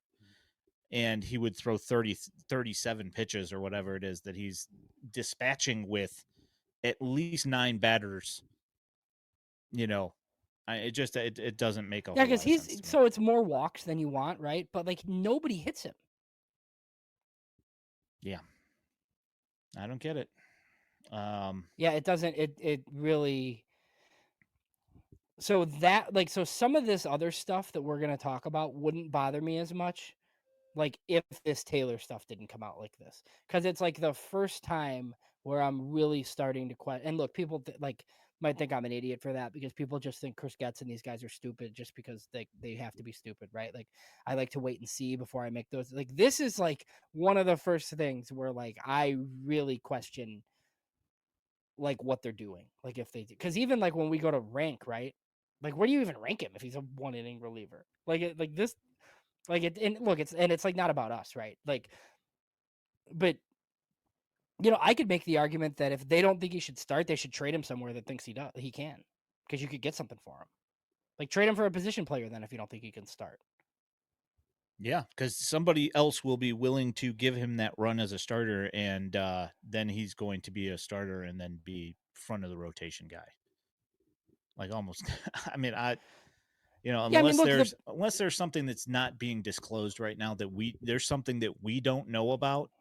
and he would throw 37 pitches or whatever it is that he's dispatching with at least 9 batters. It doesn't make a Yeah, whole because lot of sense he's to me. so it's more walks than you want, right? But like nobody hits him. Yeah, I don't get it. Yeah, it doesn't. It really. So that like so some of this other stuff that we're gonna talk about wouldn't bother me as much, like if this Taylor stuff didn't come out like this, because it's like the first time where I'm really starting to question. And look, people like might think I'm an idiot for that because people just think Chris Getz and these guys are stupid just because they have to be stupid, right? Like I like to wait and see before I make those. Like this is like one of the first things where like I really question like what they're doing, like if they do, because even like when we go to rank, right? Like where do you even rank him if he's a 1 inning reliever? Like this, like it. And look, it's like not about us, right? Like, but I could make the argument that if they don't think he should start, they should trade him somewhere that thinks he can, because you could get something for him. Like trade him for a position player then if you don't think he can start. Yeah, because somebody else will be willing to give him that run as a starter, and then he's going to be a starter and then be front of the rotation guy. Like almost, I mean, Yeah, I mean, look, unless there's something that's not being disclosed right now that there's something that we don't know about.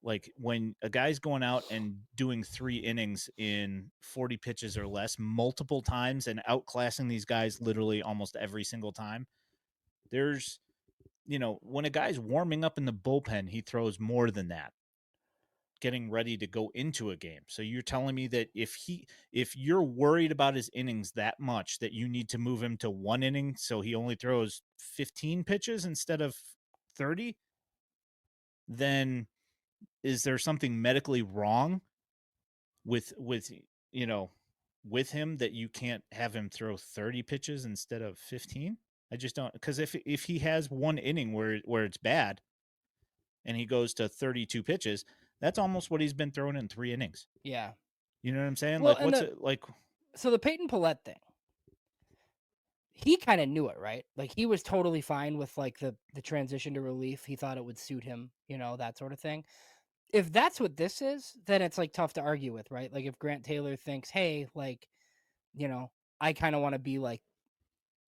Like when a guy's going out and doing 3 innings in 40 pitches or less multiple times and outclassing these guys literally almost every single time, there's when a guy's warming up in the bullpen, he throws more than that, getting ready to go into a game. So you're telling me that if you're worried about his innings that much that you need to move him to 1 inning so he only throws 15 pitches instead of 30, then is there something medically wrong with you know with him that you can't have him throw 30 pitches instead of 15? I just don't, because if he has 1 inning where it's bad and he goes to 32 pitches, that's almost what he's been throwing in 3 innings. yeah. You know what I'm saying? Well, Like, and what's it like? so the Peyton Paulette thing, he kind of knew it, right? Like he was totally fine with like the transition to relief. He thought it would suit him, that sort of thing. If that's what this is, then it's like tough to argue with, right? Like if Grant Taylor thinks, hey, like, I kind of want to be like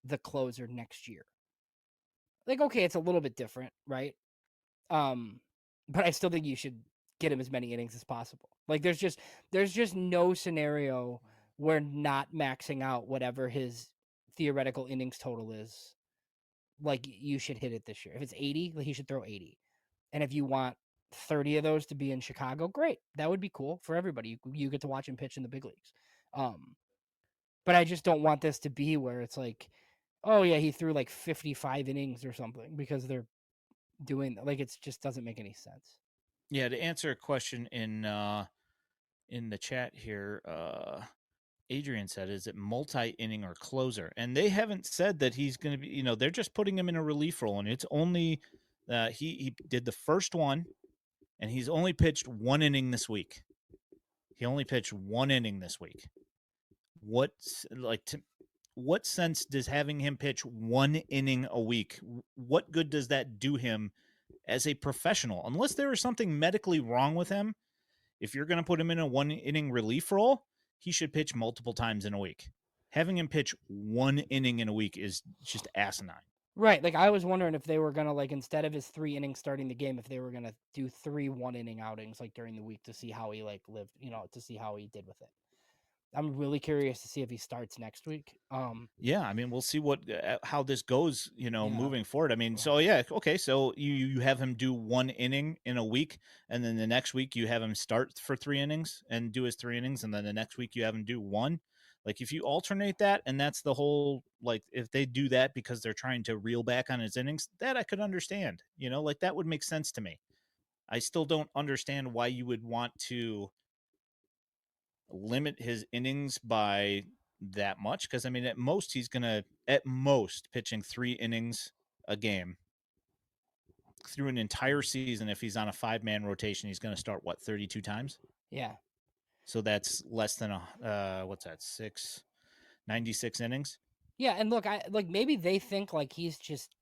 the closer next year. Like, okay, it's a little bit different, right? Um, but I still think you should get him as many innings as possible. Like there's just no scenario where not maxing out whatever his theoretical innings total is. Like you should hit it this year. If it's 80, like he should throw 80. And if you want 30 of those to be in Chicago, great. That would be cool for everybody. You get to watch him pitch in the big leagues. But I just don't want this to be where it's like, oh yeah, he threw like 55 innings or something because they're doing like it just doesn't make any sense. Yeah, to answer a question in the chat here, Adrian said, "Is it multi-inning or closer?" And they haven't said that he's going to be. They're just putting him in a relief role, and it's only he did the first one, and he's only pitched 1 inning this week. He only pitched 1 inning this week. What's like to what sense does having him pitch 1 inning a week? What good does that do him as a professional? Unless there is something medically wrong with him, if you're going to put him in a 1 inning relief role, he should pitch multiple times in a week. Having him pitch 1 inning in a week is just asinine. Right. Like I was wondering if they were gonna like instead of his 3 innings starting the game, if they were gonna do 3 1 inning outings like during the week to see how he like lived, to see how he did with it. I'm really curious to see if he starts next week. Yeah, I mean, we'll see how this goes, Yeah. moving forward. I mean, so yeah, okay, so you have him do 1 inning in a week, and then the next week you have him start for 3 innings and do his 3 innings, and then the next week you have him do one. Like if you alternate that, and that's the whole like if they do that because they're trying to reel back on his innings, that I could understand. Like that would make sense to me. I still don't understand why you would want to limit his innings by that much because I mean at most he's gonna at most pitching 3 innings a game through an entire season. If he's on a 5-man rotation, he's gonna start 32 times. Yeah. So that's less than a what's that 96 innings. Yeah, and look, I like maybe they think like he's just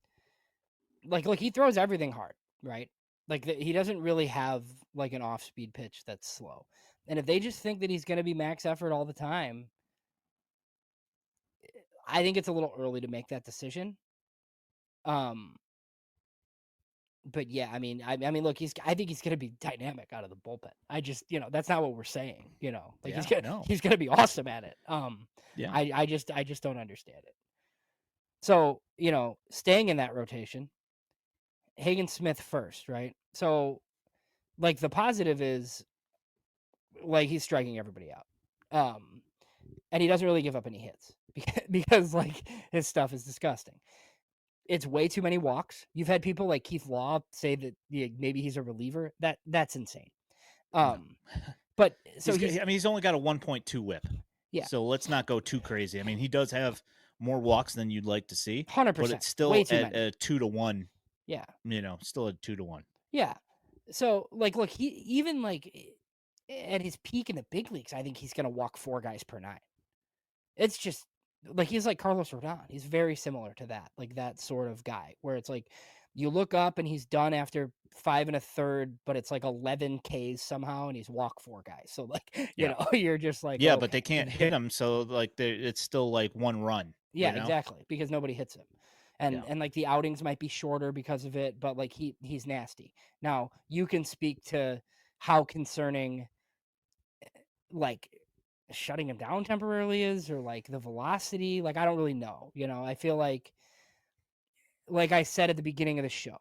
like he throws everything hard, right? Like he doesn't really have like an off-speed pitch that's slow. And if they just think that he's going to be max effort all the time, I think it's a little early to make that decision. Um but yeah, I mean look, I think he's going to be dynamic out of the bullpen. I just, that's not what we're saying, Like Yeah, no, he's going to be awesome at it. yeah, I just don't understand it. So, staying in that rotation, Hagen Smith first, right? So, like the positive is like he's striking everybody out. Um, and he doesn't really give up any hits because like his stuff is disgusting. It's way too many walks. You've had people like Keith Law say that maybe he's a reliever. That's insane. no. But so He's only got a 1.2 whip, yeah, so let's not go too crazy. I mean, he does have more walks than you'd like to see, but 100%, it's way still too at many. a 2 to 1. Yeah, Still at 2 to 1. yeah. So like, look, he even like at his peak in the big leagues, I think he's gonna walk 4 guys per nine. It's just like he's like Carlos Rodon. He's very similar to that, like that sort of guy, where it's like you look up and he's done after 5 1/3, but it's like 11 Ks somehow, and he's walked 4 guys. So like Yeah. you're just like Yeah, but they okay, can't hit him, so like it's still like one run. yeah, exactly, because nobody hits him. Yeah. And like the outings might be shorter because of it, but like he's nasty. Now you can speak to how concerning like shutting him down temporarily is or like the velocity. Like I don't really know. I feel like I said at the beginning of the show,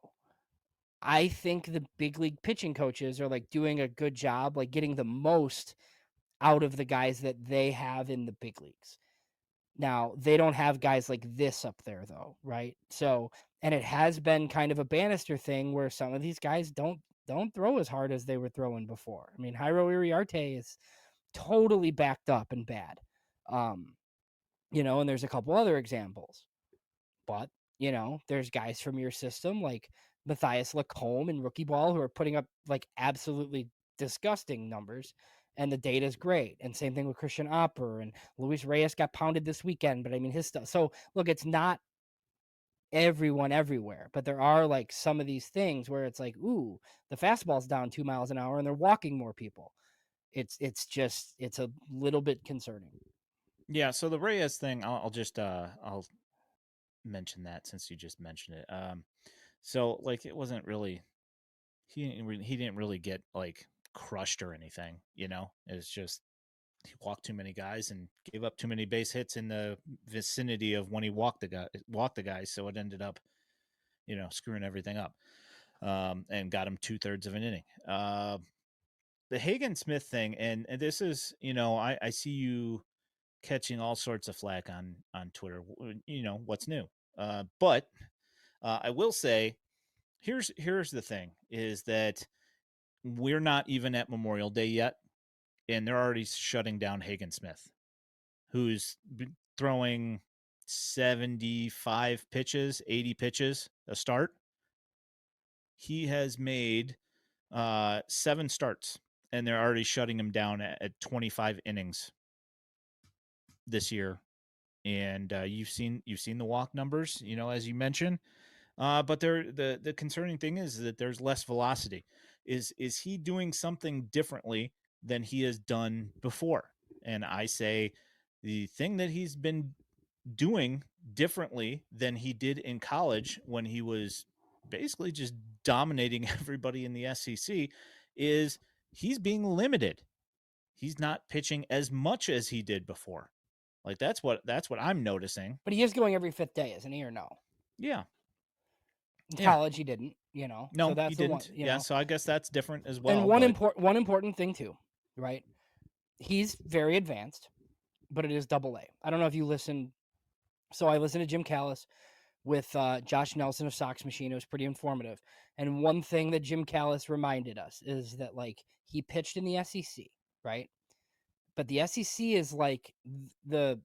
I think the big league pitching coaches are like doing a good job, like getting the most out of the guys that they have in the big leagues. Now, they don't have guys like this up there though, right? So, and it has been kind of a Bannister thing where some of these guys don't throw as hard as they were throwing before. I mean, Jairo Iriarte is totally backed up and bad. Um, and there's a couple other examples. But, there's guys from your system like Matthias Lacombe and Rookie Ball who are putting up like absolutely disgusting numbers. And the data's great. And same thing with Christian Opper and Luis Reyes got pounded this weekend. But I mean, his stuff. So look, it's not everyone everywhere, but there are like some of these things where it's like, ooh, the fastball's down 2 miles an hour and they're walking more people. It's a little bit concerning. Yeah, so the Reyes thing, I'll mention that since you just mentioned it. So like it wasn't really he didn't really get like crushed or anything. It's just he walked too many guys and gave up too many base hits in the vicinity of when he walked the guys. So it ended up screwing everything up, and got him 2/3 of an inning. The Hagen Smith thing, and this is I see you catching all sorts of flack on Twitter. What's new, but I will say here's the thing is that we're not even at Memorial Day yet, and they're already shutting down Hagen Smith, who's throwing 75 pitches, 80 pitches a start. He has made 7 starts, and they're already shutting him down at 25 innings this year and you've seen the walk numbers, as you mentioned. But the concerning thing is that there's less velocity. Is he doing something differently than he has done before? And I say the thing that he's been doing differently than he did in college when he was basically just dominating everybody in the SEC is he's being limited. He's not pitching as much as he did before. Like that's what I'm noticing. But he is going every fifth day, isn't he, or no? Yeah. In Yeah. college, he didn't. So No, he that's the one. didn't. Yeah, so I guess that's different as And well, but one important thing too, right? He's very advanced, but it is double A. I don't know if you listen. So I listened to Jim Callis with Josh Nelson of Sox Machine. It was pretty informative. And one thing that Jim Callis reminded us is that like he pitched in the SEC, right? But the SEC is like the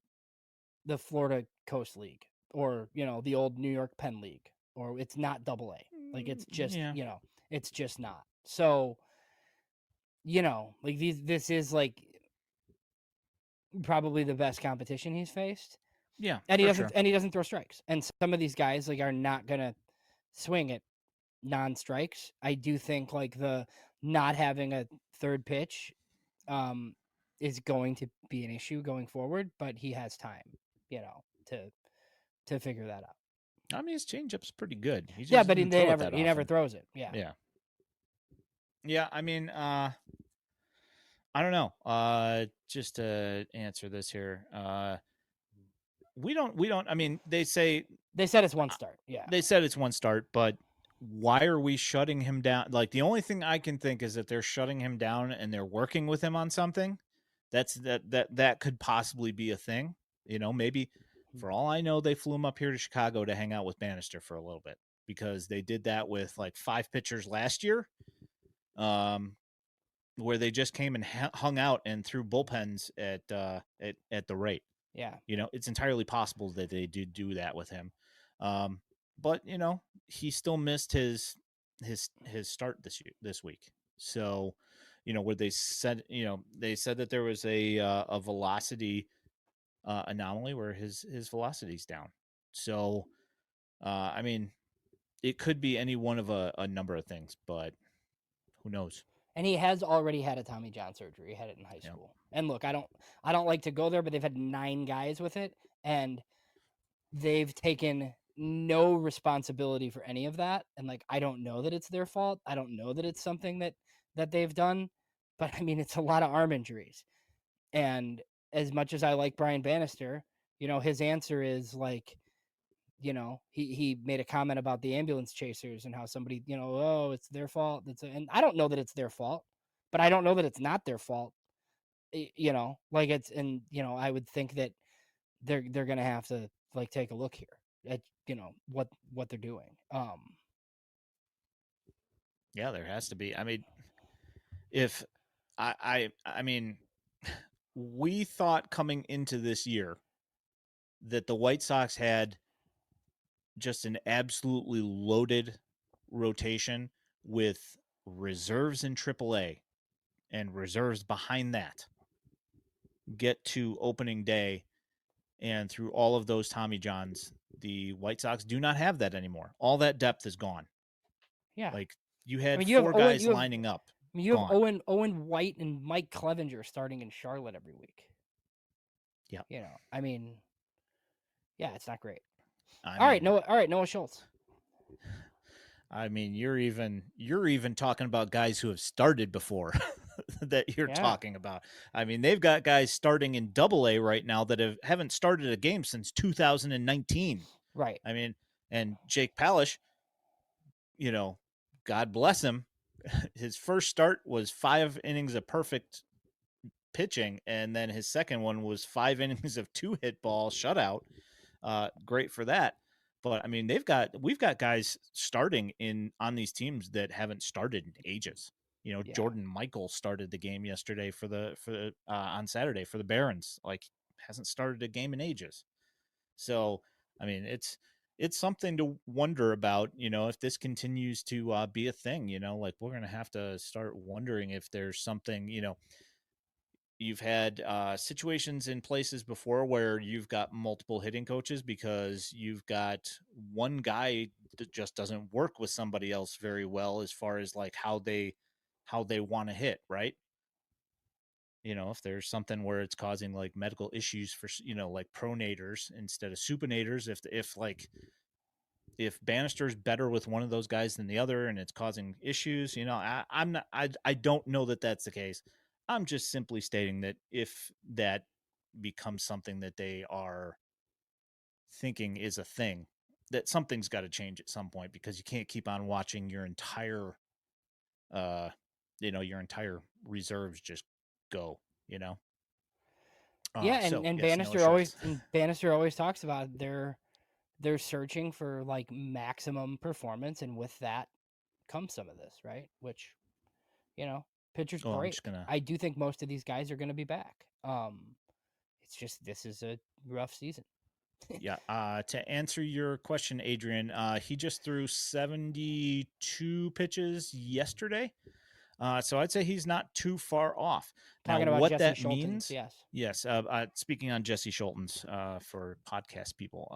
Florida Coast League, or the old New York Penn League, or it's not double A. Like it's just yeah. it's just not. So like this is like probably the best competition he's faced, Yeah, and he for doesn't sure. and he doesn't throw strikes. And some of these guys like are not gonna swing at non-strikes. I do think like the not having a third pitch um is going to be an issue going forward, but he has time, to figure that out. I mean, his changeup's pretty good. He Yeah, just but doesn't throw it that he never often. throws it. Yeah. Yeah. Yeah, I mean, I don't know. Just to answer this here. We don't I mean, They said it's one start. Yeah. they said it's one start, but why are we shutting him down? Like the only thing I can think is that they're shutting him down and they're working with him on something. That could possibly be a thing. Maybe for all I know, they flew him up here to Chicago to hang out with Bannister for a little bit because they did that with like 5 pitchers last year, um, where they just came and hung out and threw bullpens at the rate. Yeah. It's entirely possible that they did do that with him. Um, but he still missed his start this week. So, where they said that there was a velocity anomaly where his velocity's down. So, I mean, it could be any one of a number of things, but who knows? And he has already had a Tommy John surgery. He had it in high Yeah. school. And look, I don't like to go there, but they've had 9 guys with it, and they've taken no responsibility for any of that. And like I don't know that it's their fault. I don't know that it's something that they've done, but I mean it's a lot of arm injuries. And as much as I like Brian Bannister, his answer is like, he made a comment about the ambulance chasers and how somebody, oh, it's their fault. And I don't know that it's their fault, but I don't know that it's not their fault. Like it's, and I would think that they're gonna have to like take a look here at what they're doing. Yeah, there has to be. I mean, if I mean, we thought coming into this year that the White Sox had just an absolutely loaded rotation with reserves in AAA and reserves behind that get to opening day, and through all of those Tommy Johns, the White Sox do not have that anymore. All that depth is gone. Yeah, Like you I had mean you have four Owen, guys lining up, gone. Owen White and Mike Clevenger starting in Charlotte every week. Yeah. I mean, yeah, it's not great. I All right, mean, Noah Schultz. you're even talking about guys who have started before that you're Yeah, talking about. I mean, they've got guys starting in Double A right now that haven't started a game since 2019. right. I mean, and Jake Palish, you know, God bless him. His first start was 5 innings of perfect pitching, and then his second one was 5 innings of 2 hit ball shutout. Great for that. But I mean, we've got guys starting on these teams that haven't started in ages. Yeah, Jordan Michael started the game yesterday on Saturday for the Barons. Like, hasn't started a game in ages. So I mean, it's something to wonder about. If this continues to be a thing. Like we're gonna have to start wondering if there's something. you've had situations in places before where you've got multiple hitting coaches because you've got one guy that just doesn't work with somebody else very well as far as like how they want to hit, right? If there's something where it's causing like medical issues for like pronators instead of supinators, if Bannister's better with one of those guys than the other and it's causing issues, I'm not, I don't know that that's the case. I'm just simply stating that if that becomes something that they are thinking is a thing, that something's got to change at some point because you can't keep on watching uh, your entire reserves just go, you know? Yeah, So and yes, Noah Bannister always Schultz. and Bannister always talks about they're searching for like maximum performance, and with that comes some of this, right? Which, you know, pitchers Oh, I'm just break. gonna I do think most of these guys are going to be back. It's just this is a rough season. Yeah. To answer your question, Adrian, he just threw 72 pitches yesterday. So I'd say he's not too far off. Now, Talking about what Jesse that Schultens, means, yes. yes, speaking on Jesse Schultens for podcast people,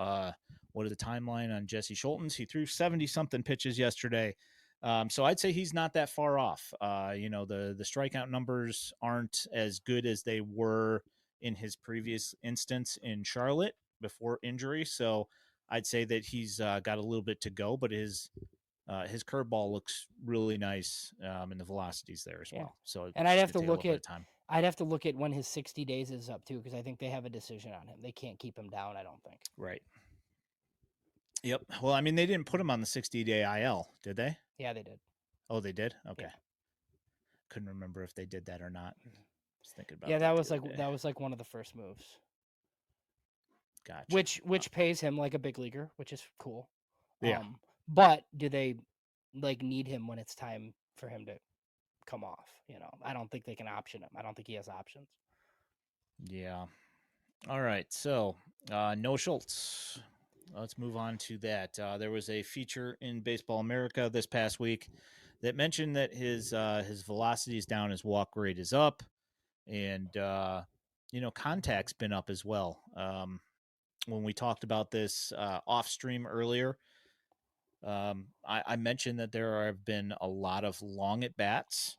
what is the timeline on Jesse Schultens? He threw 70 something pitches yesterday. So I'd say he's not that far off. The strikeout numbers aren't as good as they were in his previous instance in Charlotte before injury. So I'd say that he's got a little bit to go, but his curveball looks really nice, and the velocity's there as Yeah. well. So And it's just gonna take a little bit of time. I'd have to look at when his 60 days is up too, because I think they have a decision on him. They can't keep him down, I don't think. Right. Yep. Well, I mean, they didn't put him on the 60-day IL, did they? Yeah, they did. Oh, they did. Yeah. Okay. Couldn't remember if they did that or not. Mhm. Was thinking Yeah, about that the other day. that was like one of the first moves. Gotcha. Which pays him like a big leaguer, which is cool. Yeah. But do they like need him when it's time for him to come off? I don't think they can option him. I don't think he has options. Yeah. All right. So, Noah Schultz. Let's move on to that. There was a feature in Baseball America this past week that mentioned that his velocity is down, his walk rate is up, and contact's been up as well. When we talked about this off stream earlier, I mentioned that there have been a lot of long at bats,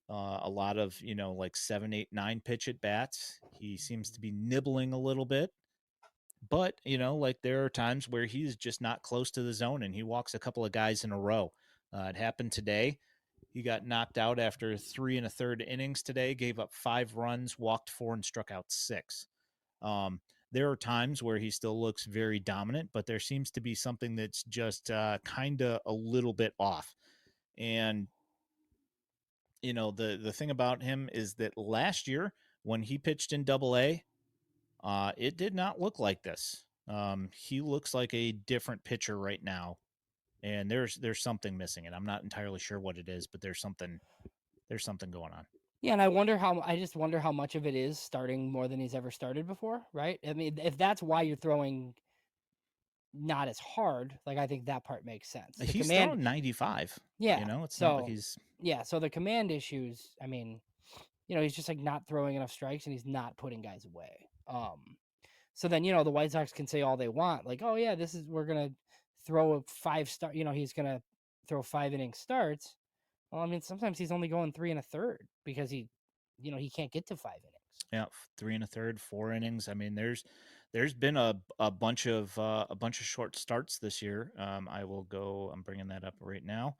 a lot of like 7, 8, 9 pitch at bats. He seems to be nibbling a little bit, but like there are times where he's just not close to the zone and he walks a couple of guys in a row. It happened today. He got knocked out after 3 1/3 innings today, gave up 5 runs, walked 4, and struck out 6. Um, there are times where he still looks very dominant, but there seems to be something that's just kind of a little bit off. And the thing about him is that last year when he pitched in Double A, it did not look like this. He looks like a different pitcher right now, and there's something missing, and I'm not entirely sure what it is, but there's something going on. Yeah, and I just wonder how much of it is starting more than he's ever started before, right? I mean, if that's why you're throwing not as hard, like I think that part makes sense. The He's command, thrown 95. yeah. It's not like So, he's yeah, so the command issues, I mean, he's just like not throwing enough strikes and he's not putting guys away. So then, the White Sox can say all they want, like, oh yeah, we're gonna throw a 5 star, he's gonna throw 5 inning starts. Well, I mean, sometimes he's only going 3 1/3 because he can't get to 5 innings. yeah 3 1/3, 4 innings. I mean, there's been a bunch of short starts this year. I'm bringing that up right now.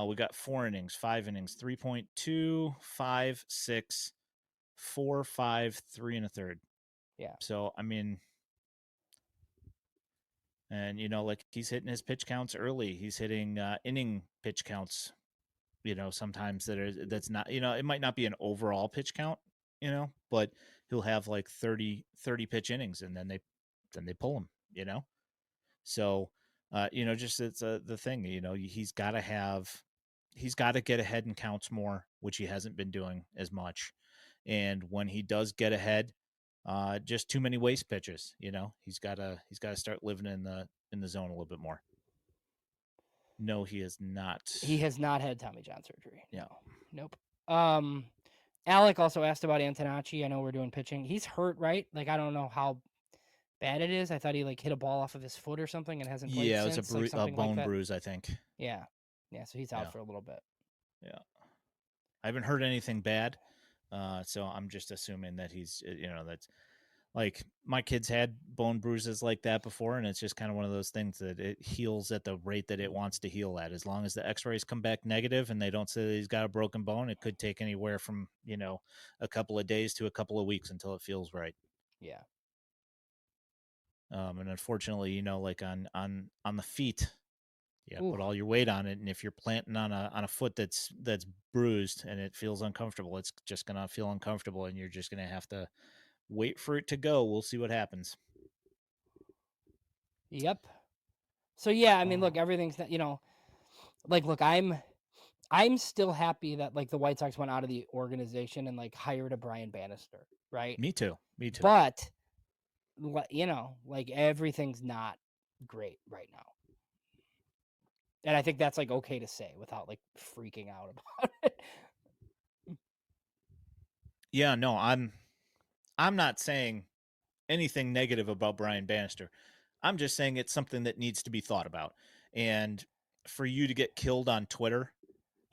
We got 4 innings, 5 innings, 3.2, 5, 6, 4, 5, 3 1/3. Yeah. So I mean, and like he's hitting his pitch counts early. He's hitting inning pitch counts. Sometimes that's not. It might not be an overall pitch count. But he'll have like 30 pitch innings, and then they pull him. So just it's the thing. He's got to get ahead in counts more, which he hasn't been doing as much. And when he does get ahead, just too many waste pitches. He's got to start living in the zone a little bit more. No, he is not. He has not had Tommy John surgery. Yeah. No. Nope. Um Alec also asked about Antonacci. I know we're doing pitching. He's hurt, right? Like, I don't know how bad it is. I thought he like hit a ball off of his foot or something and hasn't played Yeah, it was since, like a something like bone that. bruise, I think. Yeah. So he's out Yeah, for a little bit. yeah. I haven't heard anything bad, so I'm just assuming that he's, that's like my kids had bone bruises like that before, and it's just kind of one of those things that it heals at the rate that it wants to heal at. As long as the X-rays come back negative and they don't say that he's got a broken bone, it could take anywhere from a couple of days to a couple of weeks until it feels right. Yeah. And unfortunately, like on the feet, yeah, Ooh. put all your weight on it, and if you're planting on a foot that's bruised and it feels uncomfortable, it's just gonna feel uncomfortable, and you're just gonna have to wait for it to go. We'll see what happens. Yep. So yeah, I mean, look, everything's that look, I'm still happy that like the White Sox went out of the organization and like hired a Brian Bannister, right? Me too. Me too. But like everything's not great right now. And I think that's like okay to say without like freaking out about it. Yeah, no, I'm not saying anything negative about Brian Bannister. I'm just saying it's something that needs to be thought about. And for you to get killed on Twitter,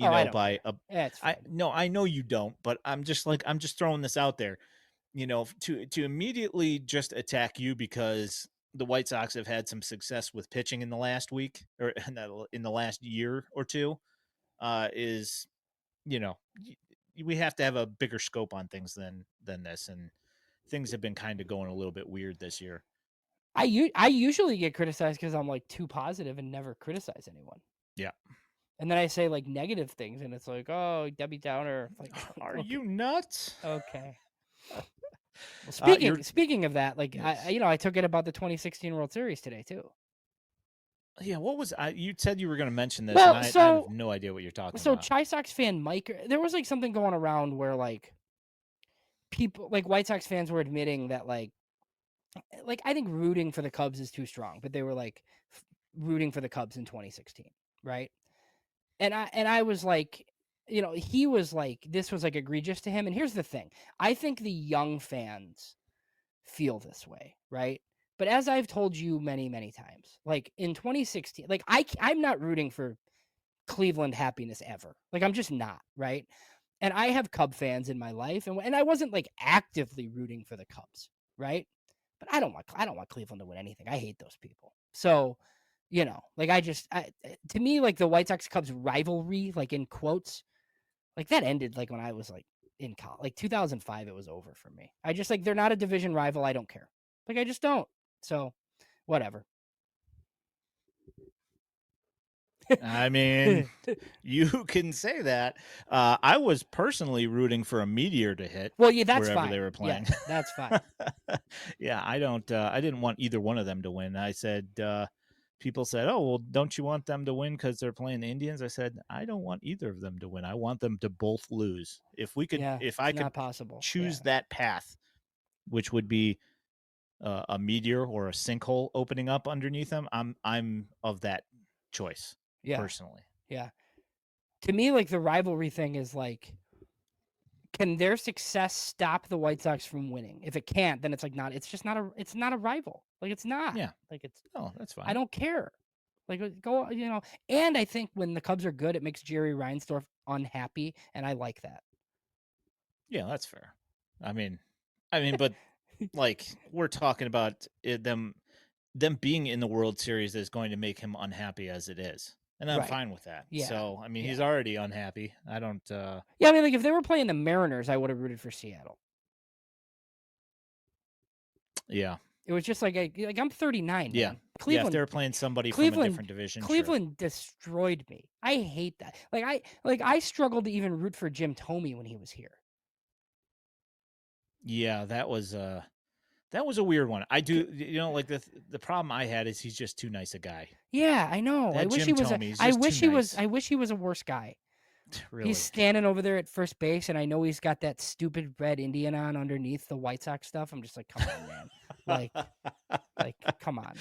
I don't by care. It's fine. I know you don't, but I'm just throwing this out there, to immediately just attack you because the White Sox have had some success with pitching in the last week or in the last year or two, is, we have to have a bigger scope on things than this. And things have been kind of going a little bit weird this year. I usually get criticized because I'm like too positive and never criticize anyone. Yeah. And then I say like negative things and it's like, oh, Debbie Downer. Like, Are okay. you nuts? Okay. Well, speaking of that, like yes. I took it about the 2016 World Series today too. Yeah, what was you said you were going to mention this, Well, and I have no idea what you're talking about. Chi Sox fan Mike, there was like something going around where like people like White Sox fans were admitting that like I think rooting for the Cubs is too strong, but they were like rooting for the Cubs in 2016, right? And I was like, he was like, this was like egregious to him. And here's the thing: I think the young fans feel this way, right? But as I've told you many, many times, like in 2016, like I'm not rooting for Cleveland happiness ever. Like I'm just not, right? And I have Cub fans in my life, and I wasn't like actively rooting for the Cubs, right? But I don't want Cleveland to win anything. I hate those people. So, like to me, like the White Sox Cubs rivalry, like in quotes, like that ended like when I was like in college, like 2005, it was over for me. I just like they're not a division rival. I don't care. Like I just don't. So, whatever. I mean, you can say that. I was personally rooting for a meteor to hit. Well, yeah, that's wherever fine. they were playing. Yeah, that's fine. Yeah, I didn't want either one of them to win. I said, people said, "Oh, well, don't you want them to win because they're playing the Indians?" I said, "I don't want either of them to win. I want them to both lose. If I could choose that path, which would be a meteor or a sinkhole opening up underneath them, I'm of that choice." Yeah. Personally. Yeah. To me, like the rivalry thing is like, can their success stop the White Sox from winning? If it can't, then it's like it's not a rival. Like it's not. Yeah. Like it's. Oh, that's fine. I don't care. Like go, and I think when the Cubs are good, it makes Jerry Reinsdorf unhappy, and I like that. Yeah, that's fair. I mean, but like we're talking about them being in the World Series is going to make him unhappy as it is. And I'm fine with that. Yeah. So, I mean, he's already unhappy. I don't Yeah, I mean, like if they were playing the Mariners, I would have rooted for Seattle. Yeah. It was just like I'm 39, yeah. man. Cleveland, if they're playing somebody from a different division, Cleveland destroyed me. I hate that. I struggled to even root for Jim Thome when he was here. Yeah, that was a weird one. I do, like the problem I had is he's just too nice a guy. Yeah, I know. I wish he was. I wish he was a worse guy. Really? He's standing over there at first base, and I know he's got that stupid red Indian on underneath the White Sox stuff. I'm just like, come on, man. like, come on.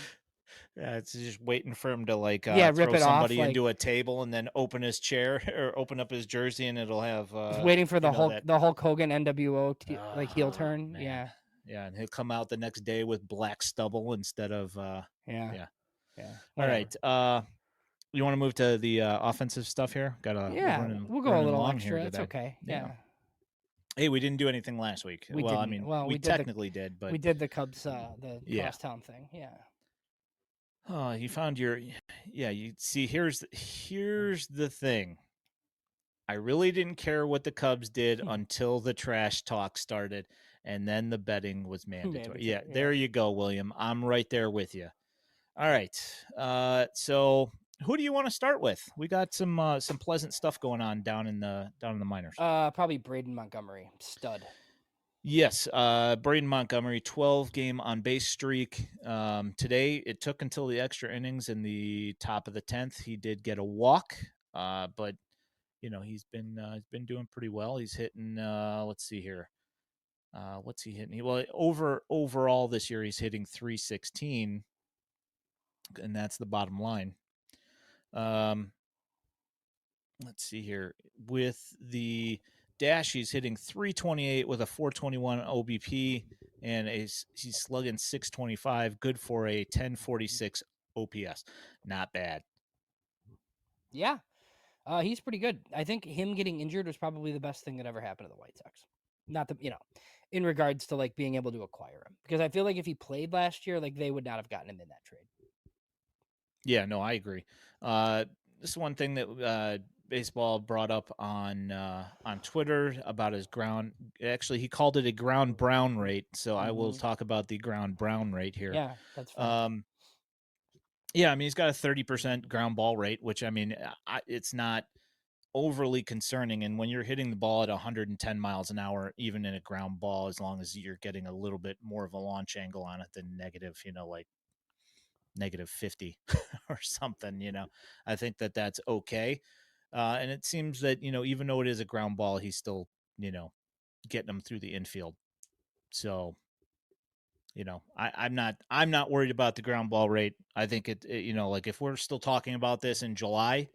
Yeah, it's just waiting for him to like Yeah, rip throw it off, somebody like into a table and then open his chair or open up his jersey and it'll have just waiting for you know that. The Hulk Hogan NWO like heel Oh turn. man, Yeah, yeah, and he'll come out the next day with black stubble instead of yeah, yeah. yeah. All Whatever. right, you want to move to the offensive stuff here? We're Yeah, we'll go a running little long here extra. It's today. okay. Yeah. Yeah, Hey, we didn't do anything last week. we Well, I didn't. mean, Well, we technically did, but we did the Cubs the yeah. crosstown thing. Yeah. Oh, you found your yeah. You see, here's the thing. I really didn't care what the Cubs did until the trash talk started, and then the betting was mandatory. Yeah, Mandatory. Yeah. there you go, William. I'm right there with you. All right. So who do you want to start with? We got some pleasant stuff going on down in the minors. Probably Braden Montgomery, stud. Yes, Braden Montgomery, 12-game on base streak. Today, it took until the extra innings in the top of the 10th. He did get a walk, but he's been doing pretty well. He's hitting. Let's see here. What's he hitting? Well, overall this year, he's hitting 316, and that's the bottom line. Um, let's see here with the dash, he's hitting 328 with a 421 OBP, and he's slugging 625, good for a 1046 OPS. Not bad. Yeah. He's pretty good. I think him getting injured was probably the best thing that ever happened to the White Sox. Not the, in regards to like being able to acquire him, because I feel like if he played last year, like they would not have gotten him in that trade. Yeah, no, I agree. This is one thing that baseball brought up on Twitter about his ground. Actually, he called it a ground brown rate. So I will talk about the ground brown rate here. Yeah, that's fair. Yeah, I mean he's got a 30% ground ball rate, which I mean it's not overly concerning. And when you're hitting the ball at 110 miles an hour, even in a ground ball, as long as you're getting a little bit more of a launch angle on it than negative, like negative 50 or something, I think that's okay. And it seems that, even though it is a ground ball, he's still, getting them through the infield. So, I'm not worried about the ground ball rate. I think like if we're still talking about this in July,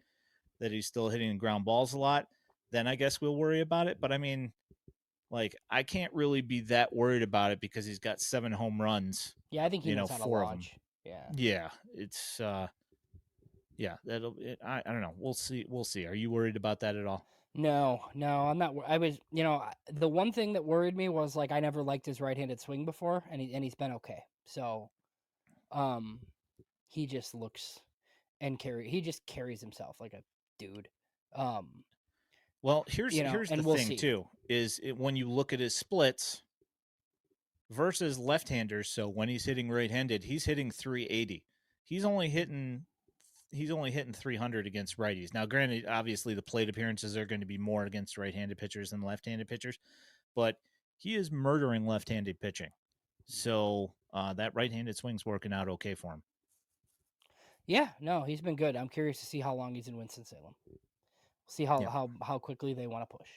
that he's still hitting ground balls a lot, then I guess we'll worry about it. But I mean, like, I can't really be that worried about it because he's got 7 home runs, Yeah, I think he knows how to 4 of them. launch. Yeah. Yeah, it's yeah, I don't know. We'll see. We'll see. Are you worried about that at all? No, I'm not. I was, the one thing that worried me was like I never liked his right-handed swing before, and he's been okay. So, um, he just looks he just carries himself like a dude. Um, Well, here's the and we'll thing see. too, is when you look at his splits versus left-handers. So when he's hitting right-handed, he's hitting 380. He's only hitting 300 against righties. Now, granted, obviously the plate appearances are going to be more against right-handed pitchers than left-handed pitchers, but he is murdering left-handed pitching. So that right-handed swing's working out okay for him. Yeah, no, he's been good. I'm curious to see how long he's in Winston-Salem. See Yep. how quickly they want to push.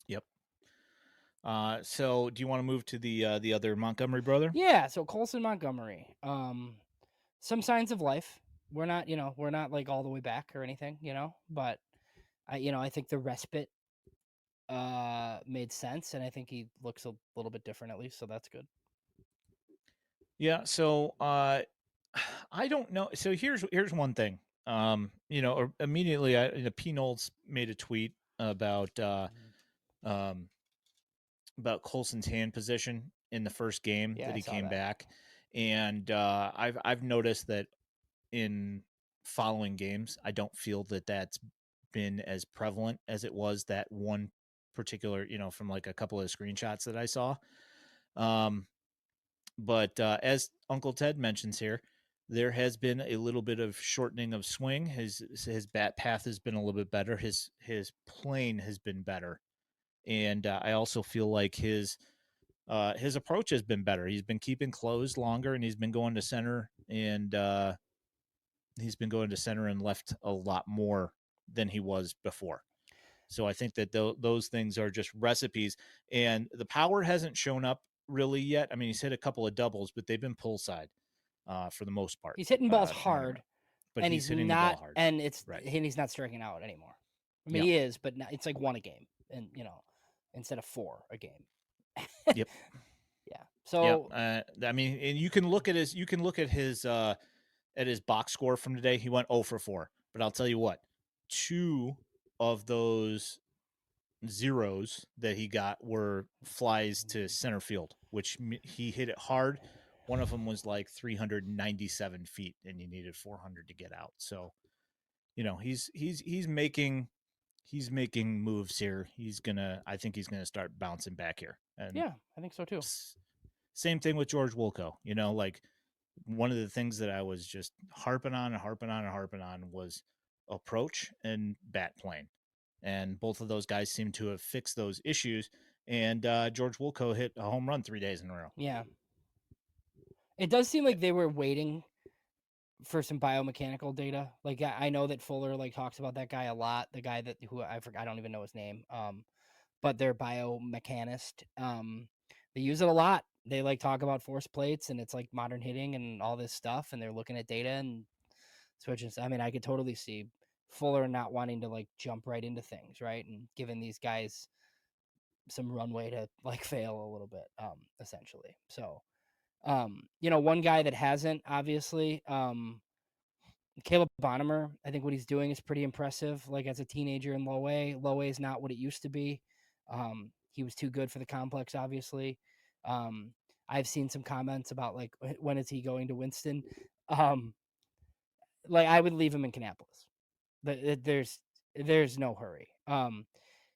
Yep. So do you want to move to the other Montgomery brother? Yeah, so Colson Montgomery. Some signs of life. We're not, we're not like all the way back or anything, but I think the respite made sense, and I think he looks a little bit different at least, so that's good. Yeah, so I don't know. So here's one thing. Immediately P. Knowles made a tweet um about Colson's hand position in the first game Yeah, that I he saw came that. back. And I've noticed that in following games, I don't feel that that's been as prevalent as it was that one particular, from like a couple of screenshots that I saw. But as Uncle Ted mentions here, there has been a little bit of shortening of swing. His bat path has been a little bit better. His plane has been better, and I also feel like his approach has been better. He's been keeping closed longer, and he's been going to center, and left a lot more than he was before. So I think that those things are just recipes, and the power hasn't shown up really yet. I mean, he's hit a couple of doubles, but they've been pull side. for the most part. He's hitting balls Don't get me wrong, hard, but and he's he's hitting the ball not, hard. and Right. he's not striking out anymore. I mean, Yep. he is, but it's like 1 a game, and instead of 4 a game. Yep. Yeah. Yep. So I mean, and you can look at his box score from today. He went 0 for 4. But I'll tell you what, 2 of those zeros that he got were flies to center field, which he hit it hard. One of them was like 397 feet, and you needed 400 to get out. So, he's making moves here. I think he's gonna start bouncing back here. And yeah, I think so too. same thing with George Wilco. Like one of the things that I was just harping on was approach and bat plane. And both of those guys seem to have fixed those issues. And George Wilco hit a home run 3 days in a row. Yeah. It does seem like they were waiting for some biomechanical data. Like I know that Fuller like talks about that guy a lot. The guy who I forgot, I don't even know his name. But they're biomechanist. They use it a lot. They like talk about force plates and it's like modern hitting and all this stuff. And they're looking at data and switching. I mean, I could totally see Fuller not wanting to like jump right into things, right? And giving these guys some runway to like fail a little bit, essentially. So, one guy that hasn't obviously, Caleb Bonnemer, I think what he's doing is pretty impressive. Like as a teenager in low A, low A is not what it used to be. He was too good for the complex, obviously. Um, I've seen some comments about like when is he going to Winston? Um, like I would leave him in Kannapolis. There's no hurry.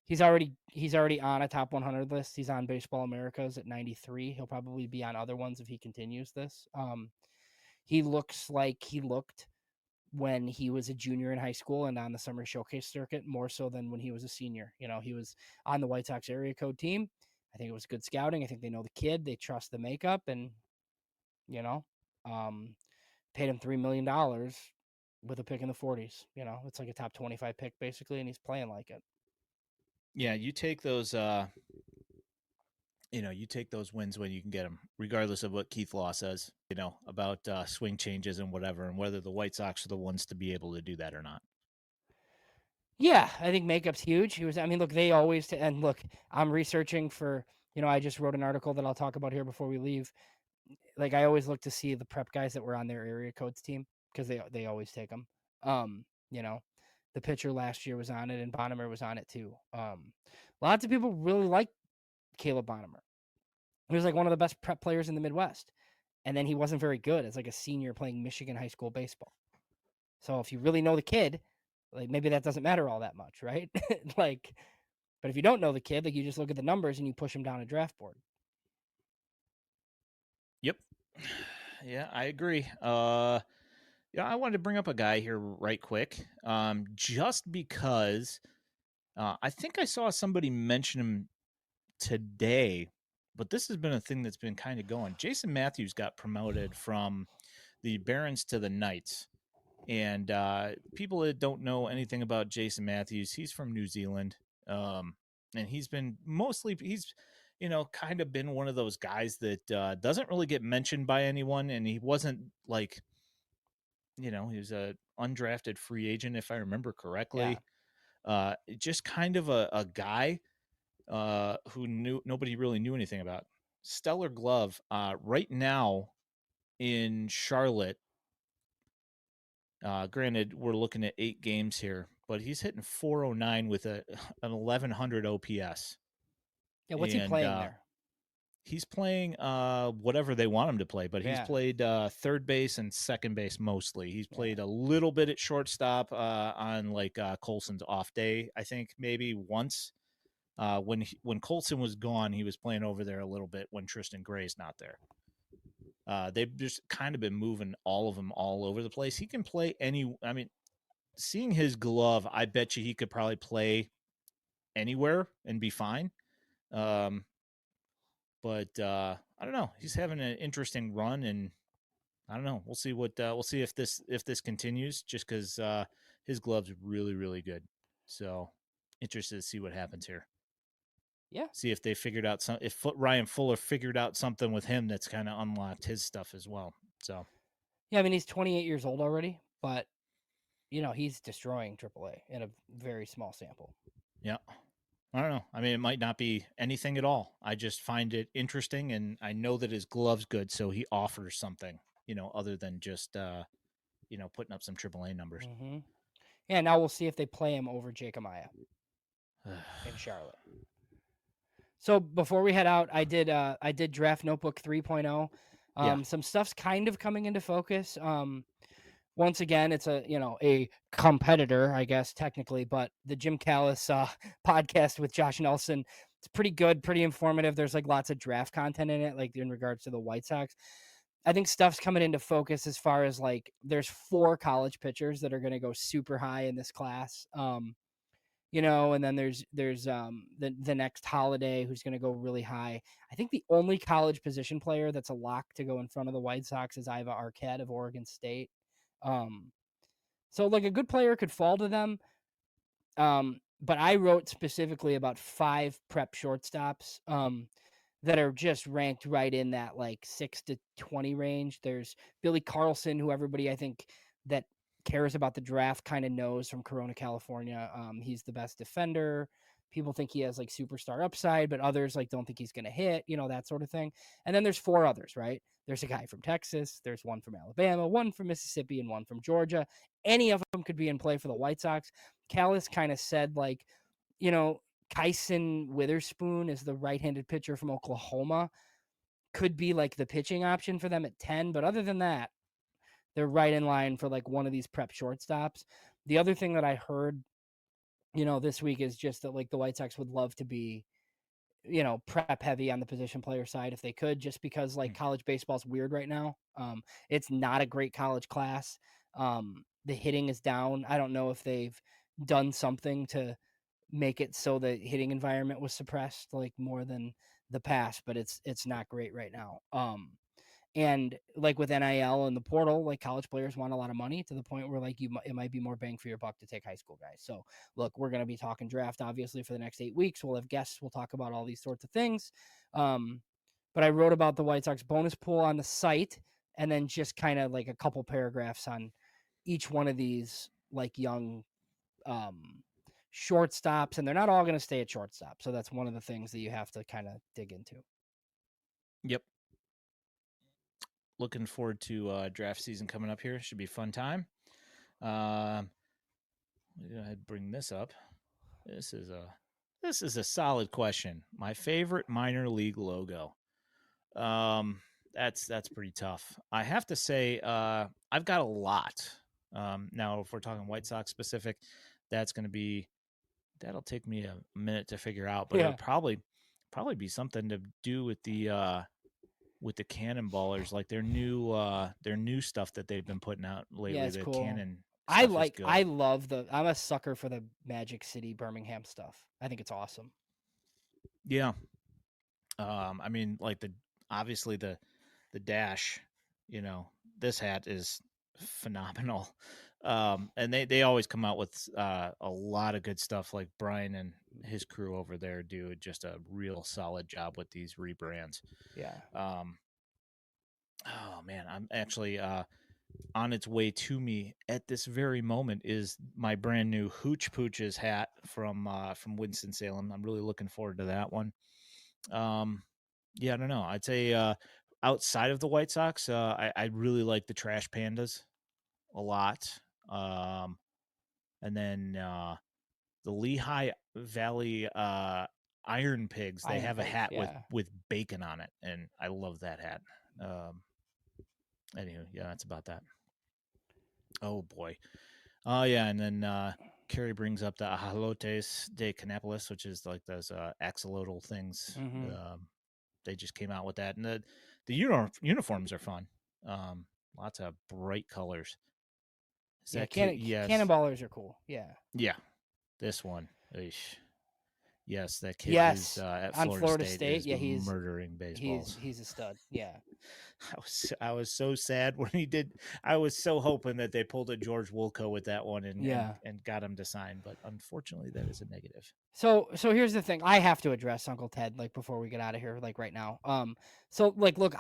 He's already on a top 100 list. He's on Baseball America's at 93. He'll probably be on other ones if he continues this. He looks like he looked when he was a junior in high school and on the summer showcase circuit, more so than when he was a senior. He was on the White Sox area code team. I think it was good scouting. I think they know the kid. They trust the makeup, and you know, um, paid him $3 million with a pick in the 40s. It's like a top 25 pick basically, and he's playing like it. Yeah, you take those. You take those wins when you can get them, regardless of what Keith Law says. About swing changes and whatever, and whether the White Sox are the ones to be able to do that or not. Yeah, I think makeup's huge. I mean, look, they always, and look, I'm researching for, I just wrote an article that I'll talk about here before we leave. Like, I always look to see the prep guys that were on their area codes team because they always take them. Um, you know, the pitcher last year was on it and Bonnemer was on it too. Lots of people really like Caleb Bonnemer. He was like one of the best prep players in the Midwest. And then he wasn't very good as like a senior playing Michigan high school baseball. So if you really know the kid, like maybe that doesn't matter all that much, right? Like, but if you don't know the kid, like you just look at the numbers and you push him down a draft board. Yep. Yeah, I agree. Yeah, I wanted to bring up a guy here right quick, just because I think I saw somebody mention him today, but this has been a thing that's been kind of going. Jason Matthews got promoted from the Barons to the Knights. And people that don't know anything about Jason Matthews, he's from New Zealand. And he's kind of been one of those guys that doesn't really get mentioned by anyone. And he wasn't like, he was a undrafted free agent, if I remember correctly. Just kind of a guy who nobody really knew anything about. Stellar glove. Right now in Charlotte, granted, we're looking at 8 games here, but he's hitting 409 with an 1100 OPS. Yeah, what's he And playing there? he's playing whatever they want him to play, but he's Yeah. played third base and second base mostly. He's played Yeah. a little bit at shortstop on like Colson's off day, I think maybe once. When Colson was gone, he was playing over there a little bit when Tristan Gray's not there. They've just kind of been moving all of them all over the place. He can play I mean, seeing his glove, I bet you he could probably play anywhere and be fine. But I don't know. He's having an interesting run, and I don't know. We'll see we'll see if this continues. Just because his glove's really really good, so interested to see what happens here. Yeah. See if they figured out Ryan Fuller figured out something with him that's kind of unlocked his stuff as well. So Yeah, I mean he's 28 years old already, but he's destroying AAA in a very small sample. Yeah. I don't know. I mean, it might not be anything at all. I just find it interesting, and I know that his glove's good, so he offers something, other than just putting up some AAA numbers. Mm-hmm. Yeah, now we'll see if they play him over Jake Amaya in Charlotte. So before we head out, I did draft notebook 3.0. Yeah. Some stuff's kind of coming into focus. Once again, it's a competitor, I guess technically, but the Jim Callis podcast with Josh Nelson, it's pretty good, pretty informative. There's like lots of draft content in it, like in regards to the White Sox. I think stuff's coming into focus as far as like there's 4 college pitchers that are going to go super high in this class. And then there's the next Holiday who's going to go really high. I think the only college position player that's a lock to go in front of the White Sox is Iva Arquette of Oregon State. So like a good player could fall to them. But I wrote specifically about 5 prep shortstops that are just ranked right in that like 6 to 20 range. There's Billy Carlson, who everybody I think that cares about the draft kind of knows from Corona, California. He's the best defender. People think he has like superstar upside, but others like don't think he's going to hit, that sort of thing. And then there's 4 others, right? There's a guy from Texas, there's one from Alabama, one from Mississippi, and one from Georgia. Any of them could be in play for the White Sox. Callis kind of said like, Kyson Witherspoon is the right-handed pitcher from Oklahoma. Could be like the pitching option for them at 10, but other than that, they're right in line for like one of these prep shortstops. The other thing that I heard, this week is just that like the White Sox would love to be, prep heavy on the position player side if they could, just because like college baseball's weird right now. It's not a great college class. The hitting is down. I don't know if they've done something to make it so the hitting environment was suppressed like more than the past, but it's not great right now. And like with NIL and the portal, like college players want a lot of money to the point where like it might be more bang for your buck to take high school guys. So look, we're going to be talking draft obviously for the next 8 weeks. We'll have guests. We'll talk about all these sorts of things. But I wrote about the White Sox bonus pool on the site, and then just kind of like a couple paragraphs on each one of these like young shortstops, and they're not all going to stay at shortstop. So that's one of the things that you have to kind of dig into. Yep. Looking forward to draft season coming up here. Should be a fun time. Go ahead and bring this up. This is a solid question. My favorite minor league logo. That's pretty tough. I have to say, I've got a lot. Now, if we're talking White Sox specific, that'll take me a minute to figure out. But it'll probably be something to do with the Cannonballers, like their new stuff that they've been putting out lately. Yeah, it's the cool. Cannon stuff is good. I'm a sucker for the Magic City Birmingham stuff. I think it's awesome. Yeah. I mean, like obviously the dash, this hat is phenomenal. And they always come out with a lot of good stuff. Like Brian and his crew over there do just a real solid job with these rebrands. Yeah. Oh man, I'm actually on its way to me at this very moment is my brand new Hooch Pooches hat from Winston-Salem. I'm really looking forward to that one. Yeah, I don't know. I'd say outside of the White Sox, I really like the Trash Pandas a lot. And then the Lehigh Valley Iron Pigs, they have a hat with bacon on it, and I love that hat. Anyway, yeah, that's about that. Oh boy. Oh yeah, and then Carrie brings up the Ajolotes de Canapolis, which is like those axolotl things. Mm-hmm. They just came out with that, and the uniforms are fun. Lots of bright colors. Is that kid? Yes. Cannonballers are cool. Yeah. Yeah. This one. Eesh. Yes, that kid yes, who's at on Florida State is he's murdering baseballs. He's a stud. Yeah. I was so sad when he did. I was so hoping that they pulled a George Wilco with that one and got him to sign, but unfortunately that is a negative. So here's the thing. I have to address Uncle Ted like before we get out of here, like right now. So like look,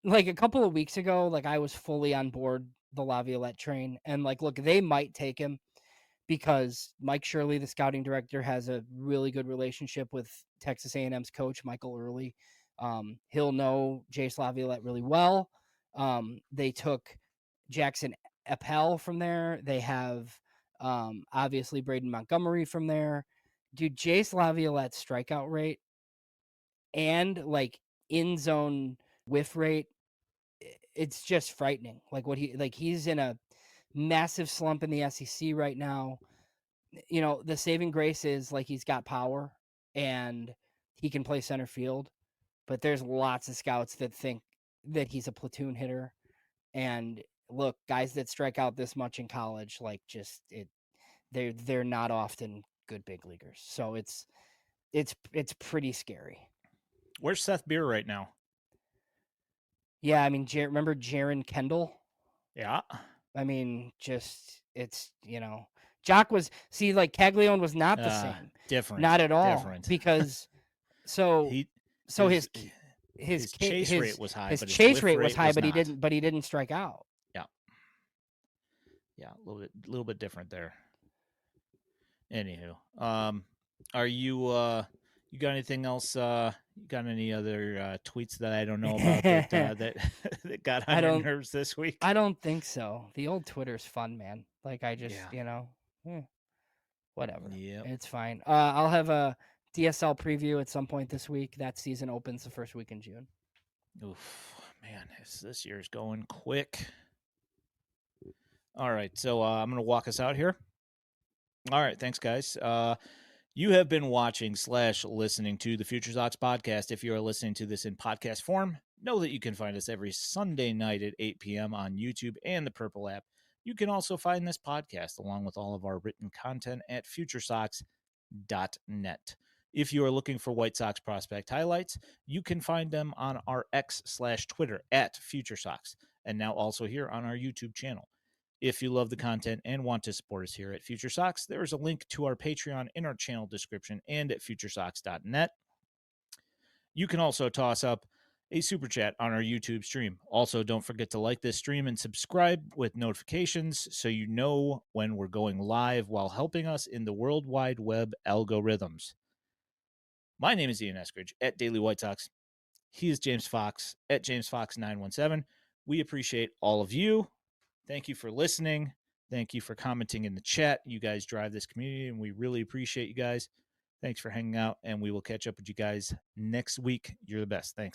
like a couple of weeks ago, like I was fully on board the Laviolette train, and like, look, they might take him because Mike Shirley, the scouting director, has a really good relationship with Texas A&M's coach Michael Early. He'll know Jace Laviolette really well. They took Jackson Appel from there. They have obviously Braden Montgomery from there. Dude, Jace Laviolette's strikeout rate and like in zone whiff rate, it's just frightening. Like he's in a massive slump in the SEC right now. You know, the saving grace is like he's got power and he can play center field, but there's lots of scouts that think that he's a platoon hitter. And look, guys that strike out this much in college, like just they're not often good big leaguers. So it's pretty scary. Where's Seth Beer right now? Yeah, I mean, remember Jaron Kendall? Yeah. I mean, just it's Jock was like Caglione was not the same, different, not at all, different. Because so his chase rate was high, his but chase rate was high, was but not. he didn't strike out. Yeah, a little bit different there. Anywho, are you you got anything else? You got any other tweets that I don't know about that that got on your nerves this week? I don't think so. The old Twitter's fun, man. Like I just whatever. Yep. It's fine. I'll have a DSL preview at some point this week. That season opens the first week in June. Oof, man, this year's going quick. All right, so I'm going to walk us out here. All right, thanks, guys. You have been watching / listening to the FutureSox podcast. If you are listening to this in podcast form, know that you can find us every Sunday night at 8 p.m. on YouTube and the Purple app. You can also find this podcast along with all of our written content at FutureSox.net. If you are looking for White Sox prospect highlights, you can find them on our X/Twitter at FutureSox, and now also here on our YouTube channel. If you love the content and want to support us here at FutureSox, there is a link to our Patreon in our channel description and at FutureSox.net. You can also toss up a super chat on our YouTube stream. Also, don't forget to like this stream and subscribe with notifications so you know when we're going live while helping us in the World Wide Web algorithms. My name is Ian Eskridge at Daily White Sox. He is James Fox at JamesFox917. We appreciate all of you. Thank you for listening. Thank you for commenting in the chat. You guys drive this community, and we really appreciate you guys. Thanks for hanging out, and we will catch up with you guys next week. You're the best. Thanks.